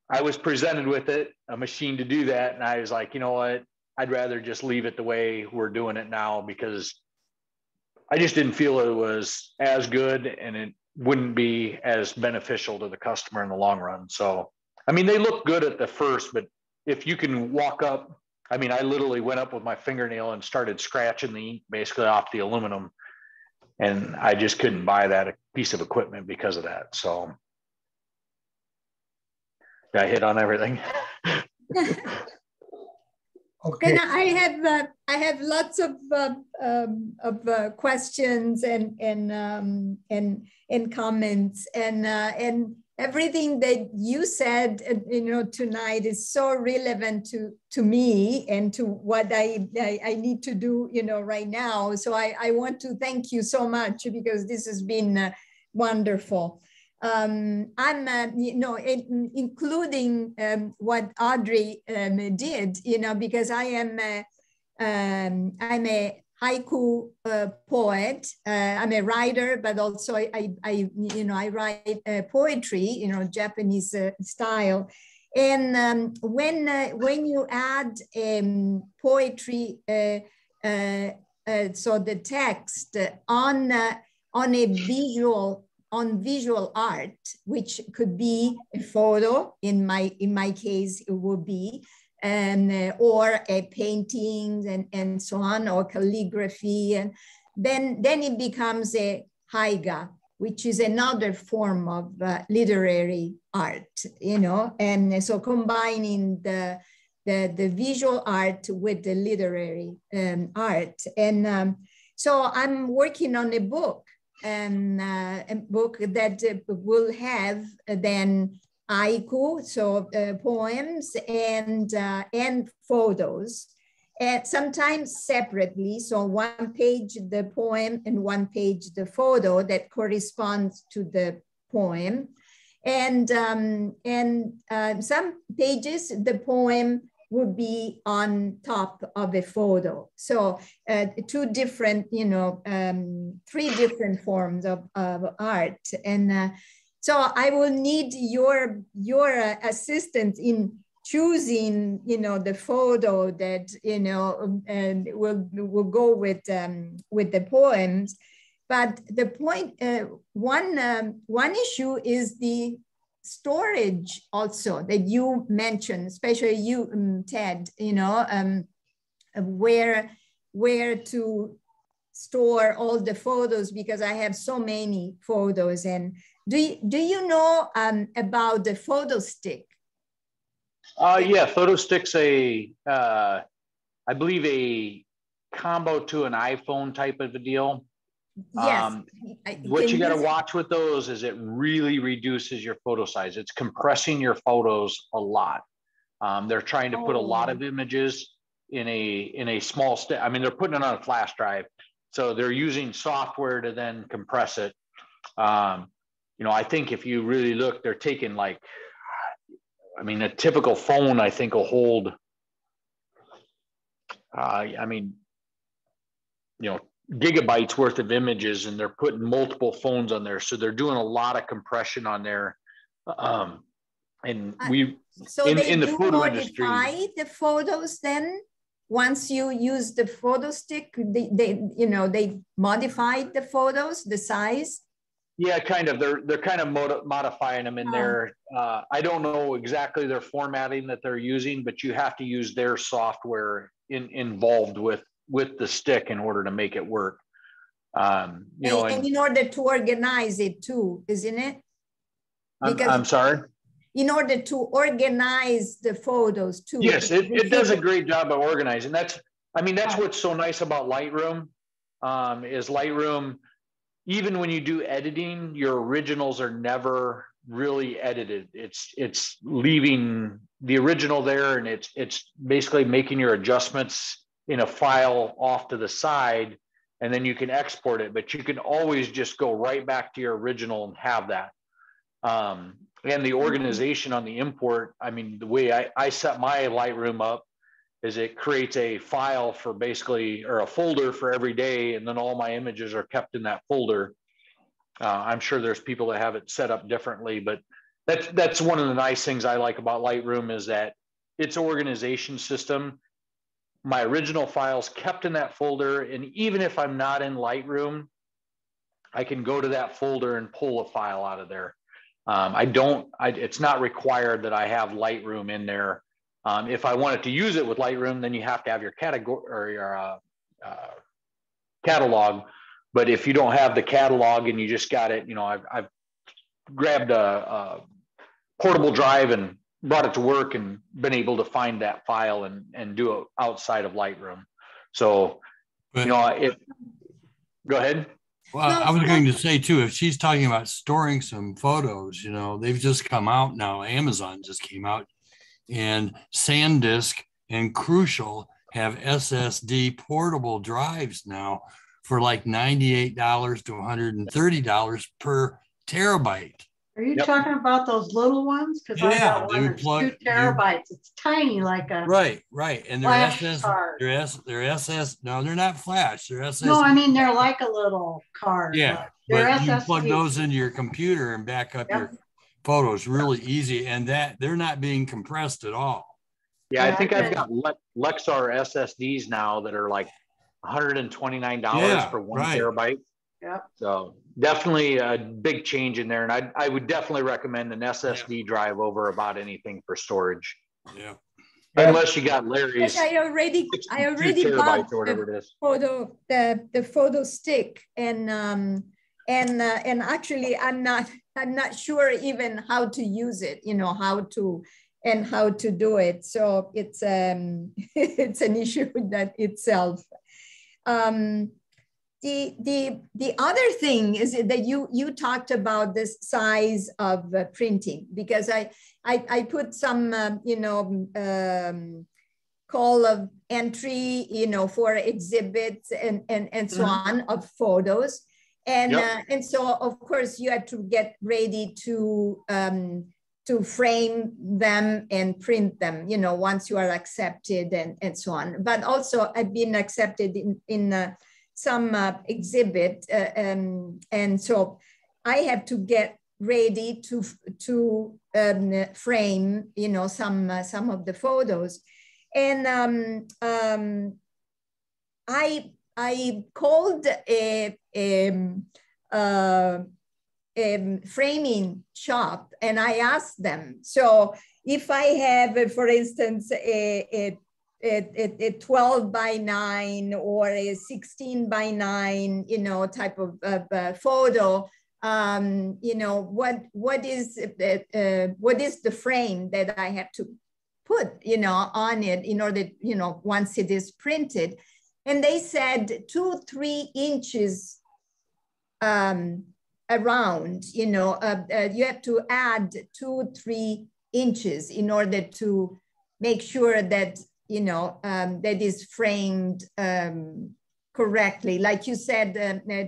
I was presented with a machine to do that. And I was like, you know what, I'd rather just leave it the way we're doing it now, because I just didn't feel it was as good, and it wouldn't be as beneficial to the customer in the long run. So, I mean, they look good at the first, but if you can walk up, I mean, I literally went up with my fingernail and started scratching the ink basically off the aluminum, and I just couldn't buy that piece of equipment because of that. So I hit on everything. Okay. And I have lots of questions and comments, and everything that you said, you know, tonight is so relevant to me and to what I need to do, you know, right now. So I want to thank you so much, because this has been wonderful. I'm, you know, including what Audrey did, you know, because I'm a haiku poet. I'm a writer, but also I you know, I write poetry, you know, Japanese style. And when you add poetry, so the text on a visual art, which could be a photo, in my case it would be, or a painting and so on, or calligraphy, and then it becomes a haiga, which is another form of literary art, you know. And so combining the visual art with the literary art, and so I'm working on a book. A book that will have then haiku, so poems and photos, and sometimes separately. So one page the poem and one page the photo that corresponds to the poem, and some pages the poem would be on top of a photo. So two different, you know, three different forms of art. And so I will need your assistance in choosing, you know, the photo that, you know, and will go with the poems. But the point, one issue is the storage also that you mentioned, especially you, Ted, you know, where to store all the photos, because I have so many photos. And do you know about the photo stick? Yeah, photo stick's I believe a combo to an iPhone type of a deal. Yes. What you got to watch with those is it really reduces your photo size. It's compressing your photos a lot. They're trying to put a lot of images in a small stick. I mean, they're putting it on a flash drive, so they're using software to then compress it. You know, I think if you really look, they're taking like, I mean, a typical phone I think will hold. I mean, you know, gigabytes worth of images, and they're putting multiple phones on there, so they're doing a lot of compression on there. And we so in the photo industry, modify the photos then once you use the photo stick. They you know, they modified the photos, the size. Yeah, kind of. They're kind of modifying them in there. I don't know exactly their formatting that they're using, but you have to use their software involved with the stick in order to make it work. You know, and in order to organize it too, isn't it? Because I'm sorry. In order to organize the photos too. Yes, it does a great job of organizing. That's what's so nice about Lightroom. Is Lightroom, even when you do editing, your originals are never really edited. It's leaving the original there, and it's basically making your adjustments in a file off to the side, and then you can export it. But you can always just go right back to your original and have that. And the organization on the import, I mean, the way I set my Lightroom up is it creates a file for basically, or a folder for every day, and then all my images are kept in that folder. I'm sure there's people that have it set up differently, but that's one of the nice things I like about Lightroom is that its organization system, my original files kept in that folder, and even if I'm not in Lightroom, I can go to that folder and pull a file out of there. It's not required that I have Lightroom in there. If I wanted to use it with Lightroom, then you have to have your category or your catalog. But if you don't have the catalog and you just got it, you know, I've grabbed a portable drive and brought it to work and been able to find that file and do it outside of Lightroom. So, you know, go ahead. Well, I was going to say too, if she's talking about storing some photos, you know, they've just come out now. Amazon just came out, and SanDisk and Crucial have SSD portable drives now for like $98 to $130 per terabyte. Are you talking about those little ones? Because I got one that's 2 terabytes. It's tiny, like a right. And they're no, they're not flash. They're SS. No, I mean they're like a little card. Yeah, but you plug those into your computer and back up your photos really easy, and that they're not being compressed at all. Yeah, I think I've got Lexar SSDs now that are like $129 for 1 terabyte. Yep. So definitely a big change in there. And I would definitely recommend an SSD drive over about anything for storage. Yeah. Unless you got Larry's. I already bought the photo stick, and actually I'm not sure even how to use it, you know, how to do it. So it's it's an issue that itself. The other thing is that you talked about this size of printing, because I put some call of entry, you know, for exhibits and so on of photos, and so of course you had to get ready to frame them and print them, you know, once you are accepted and so on. But also I've been accepted in some exhibit, and so I have to get ready to frame, you know, some of the photos, and I called a framing shop, and I asked them, so if I have, for instance, a 12 by 9 or a 16 by 9, you know, type of photo, you know, what is the frame that I have to put, you know, on it in order, you know, once it is printed. And they said 2-3 inches around, you know, you have to add 2-3 inches in order to make sure that, you know, that is framed correctly. Like you said,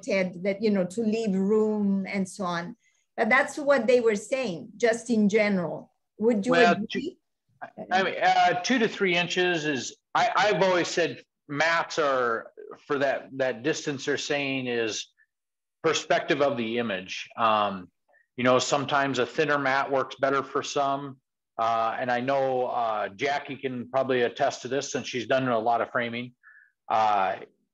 Ted, that, you know, to leave room and so on. But that's what they were saying, just in general. Would you agree? I mean, 2 to 3 inches is, I've always said mats are, for that distance they're saying is perspective of the image. You know, sometimes a thinner mat works better for some. And I know Jackie can probably attest to this since she's done a lot of framing.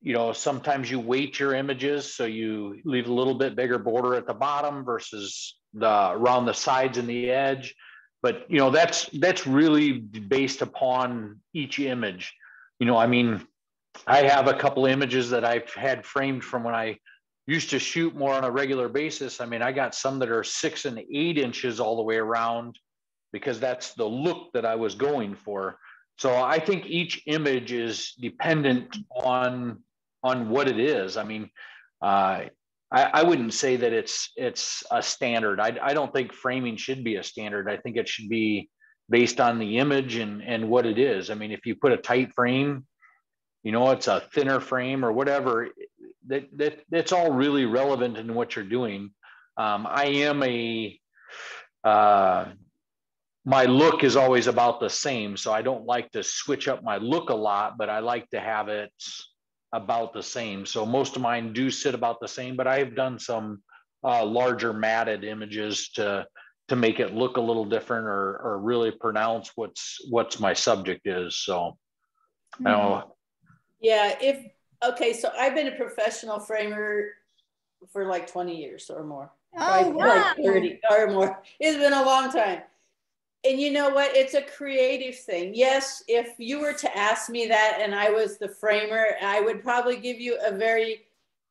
you know, sometimes you weight your images, so you leave a little bit bigger border at the bottom versus around the sides and the edge. But, you know, that's really based upon each image. You know, I mean, I have a couple images that I've had framed from when I used to shoot more on a regular basis. I mean, I got some that are 6 and 8 inches all the way around, because that's the look that I was going for. So I think each image is dependent on what it is. I mean, I wouldn't say that it's a standard. I don't think framing should be a standard. I think it should be based on the image and what it is. I mean, if you put a tight frame, you know, it's a thinner frame or whatever, that's all really relevant in what you're doing. I am my look is always about the same. So I don't like to switch up my look a lot, but I like to have it about the same. So most of mine do sit about the same, but I've done some larger matted images to make it look a little different or really pronounce what's my subject is. So I don't know. Yeah, okay, so I've been a professional framer for like 20 years or more. Oh, wow. Like 30 or more. It's been a long time. And you know what? It's a creative thing. Yes, if you were to ask me that and I was the framer, I would probably give you a very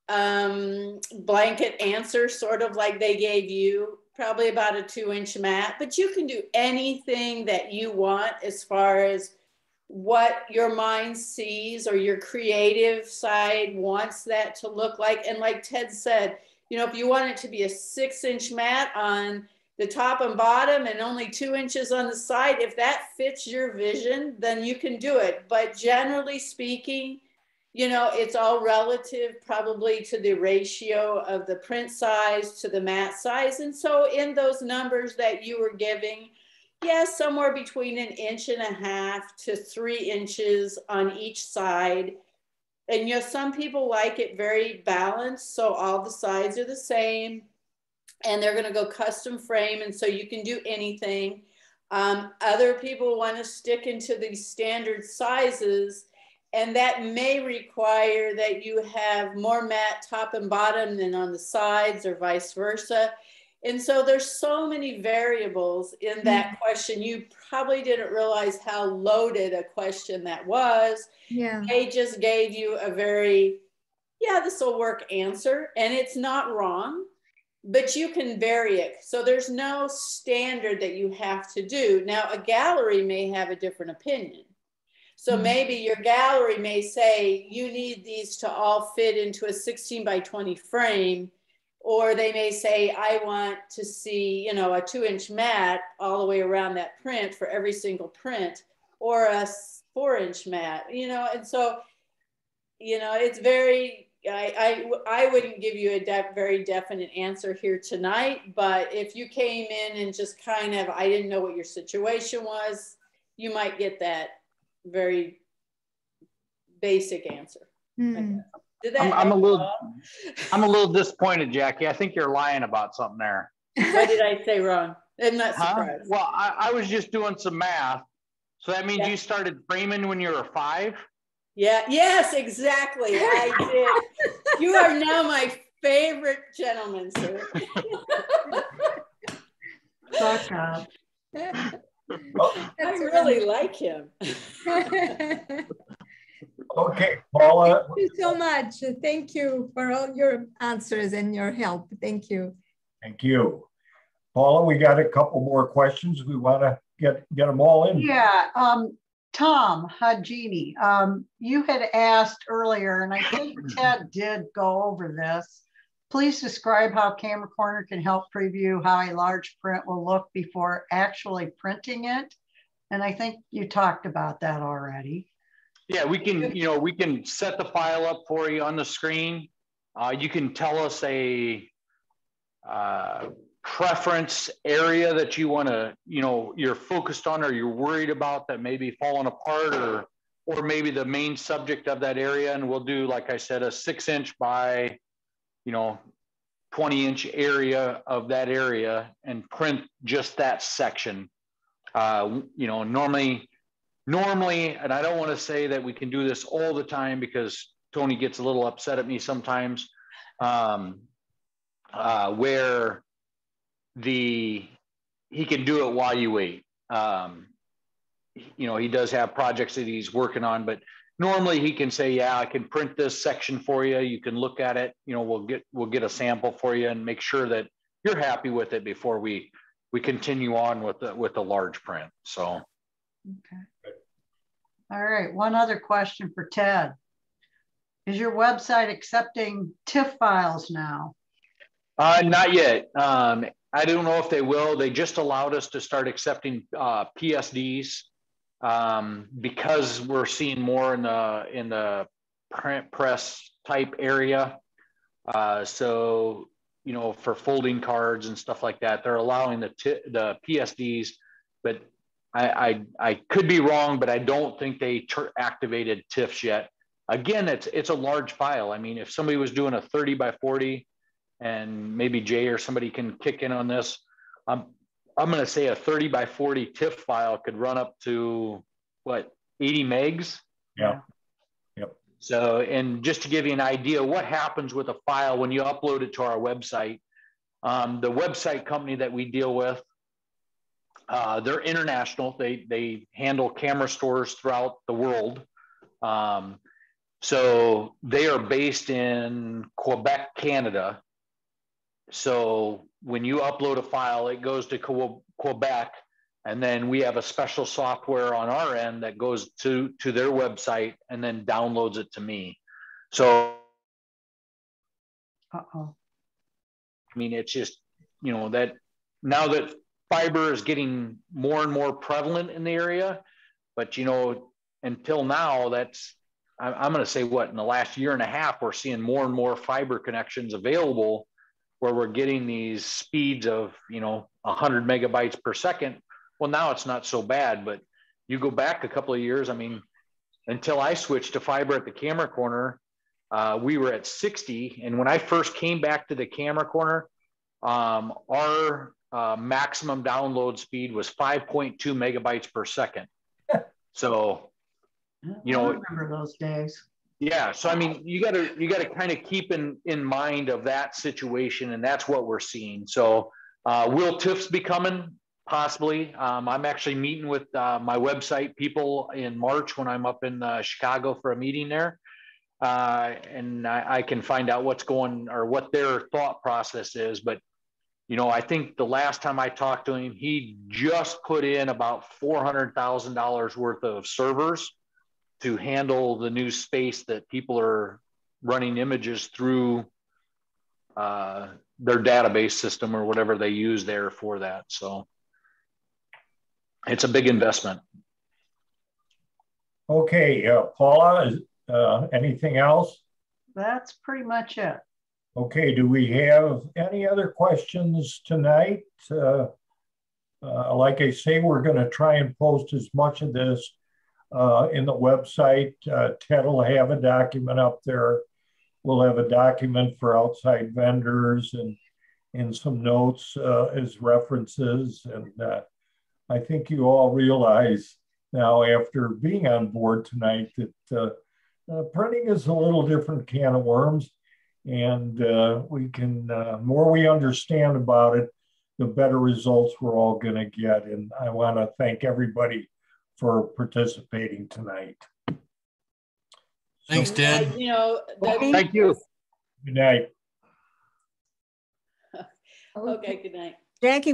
blanket answer, sort of like they gave you, probably about a 2-inch mat. But you can do anything that you want as far as what your mind sees or your creative side wants that to look like. And like Ted said, you know, if you want it to be a 6-inch mat on the top and bottom and only 2 inches on the side, if that fits your vision, then you can do it. But generally speaking, you know, it's all relative probably to the ratio of the print size to the mat size. And so in those numbers that you were giving, yes, somewhere between 1.5 inches to 3 inches on each side. And you know, some people like it very balanced, so all the sides are the same. And they're going to go custom frame, and so you can do anything. Other people want to stick into these standard sizes, and that may require that you have more matte top and bottom than on the sides or vice versa. And so there's so many variables in that question. You probably didn't realize how loaded a question that was. Yeah. They just gave you a very, yeah, this will work answer, and it's not wrong. But you can vary it. So there's no standard that you have to do. Now, a gallery may have a different opinion. So maybe your gallery may say, you need these to all fit into a 16 by 20 frame. Or they may say, I want to see, you know, a 2-inch mat all the way around that print for every single print, or a 4-inch mat, you know. And so, you know, it's very, I wouldn't give you a very definite answer here tonight, but if you came in and just kind of, I didn't know what your situation was, you might get that very basic answer. Did that I'm a little disappointed, Jackie. I think you're lying about something there. What did I say wrong? I'm not surprised. Well, I was just doing some math. So that means you started framing when you were 5? Yeah, yes, exactly. I did. You are now my favorite gentleman, sir. Suck up. I really like him. Okay, Paula. Thank you so much. Thank you for all your answers and your help. Thank you. Thank you. Paula, we got a couple more questions. We want to get them all in. Yeah. Tom Hajini, you had asked earlier, and I think Ted did go over this. Please describe how Camera Corner can help preview how a large print will look before actually printing it. And I think you talked about that already. Yeah, we can, you know, we can set the file up for you on the screen. You can tell us a preference area that you want to, you know, you're focused on or you're worried about that may be falling apart, or maybe the main subject of that area. And we'll do, like I said, a 6-inch by, you know, 20-inch area of that area and print just that section. You know, normally, and I don't want to say that we can do this all the time because Tony gets a little upset at me sometimes, where he can do it while you wait. You know, he does have projects that he's working on, but normally he can say, yeah, I can print this section for you. You can look at it. You know, we'll get a sample for you and make sure that you're happy with it before we continue on with the large print. So. Okay. All right. One other question for Ted. Is your website accepting TIFF files now? Not yet. I don't know if they will. They just allowed us to start accepting PSDs because we're seeing more in the print press type area. So, you know, for folding cards and stuff like that, they're allowing the PSDs, but I could be wrong, but I don't think they activated TIFFs yet. Again, it's a large file. I mean, if somebody was doing a 30 by 40, and maybe Jay or somebody can kick in on this, I'm going to say a 30 by 40 TIFF file could run up to what, 80 megs? Yeah. Yep. So, and just to give you an idea, what happens with a file when you upload it to our website, the website company that we deal with, they're international. They handle camera stores throughout the world. So they are based in Quebec, Canada. So when you upload a file, it goes to Quebec, and then we have a special software on our end that goes to their website and then downloads it to me. So, I mean, it's just, you know, that now that fiber is getting more and more prevalent in the area, but, you know, until now, I'm going to say what, in the last year and a half, we're seeing more and more fiber connections available where we're getting these speeds of, you know, 100 megabytes per second. Well, now it's not so bad, but you go back a couple of years, I mean, until I switched to fiber at the Camera Corner, we were at 60. And when I first came back to the Camera Corner, our maximum download speed was 5.2 megabytes per second. So, you know, I remember those days. Yeah, so I mean, you gotta kind of keep in mind of that situation, and that's what we're seeing. So, will TIFFs be coming? Possibly. I'm actually meeting with my website people in March when I'm up in Chicago for a meeting there, and I can find out what's going or what their thought process is. But you know, I think the last time I talked to him, he just put in about $400,000 worth of servers to handle the new space that people are running images through their database system or whatever they use there for that. So it's a big investment. Okay, Paula, anything else? That's pretty much it. Okay, do we have any other questions tonight? Like I say, we're going to try and post as much of this in the website. Ted will have a document up there. We'll have a document for outside vendors and some notes as references. And I think you all realize now after being on board tonight that printing is a little different can of worms. And we can, more we understand about it, the better results we're all going to get. And I want to thank everybody for participating tonight. Thanks, Ted. You know, Thank you. Good night. Okay, good night. Jackie,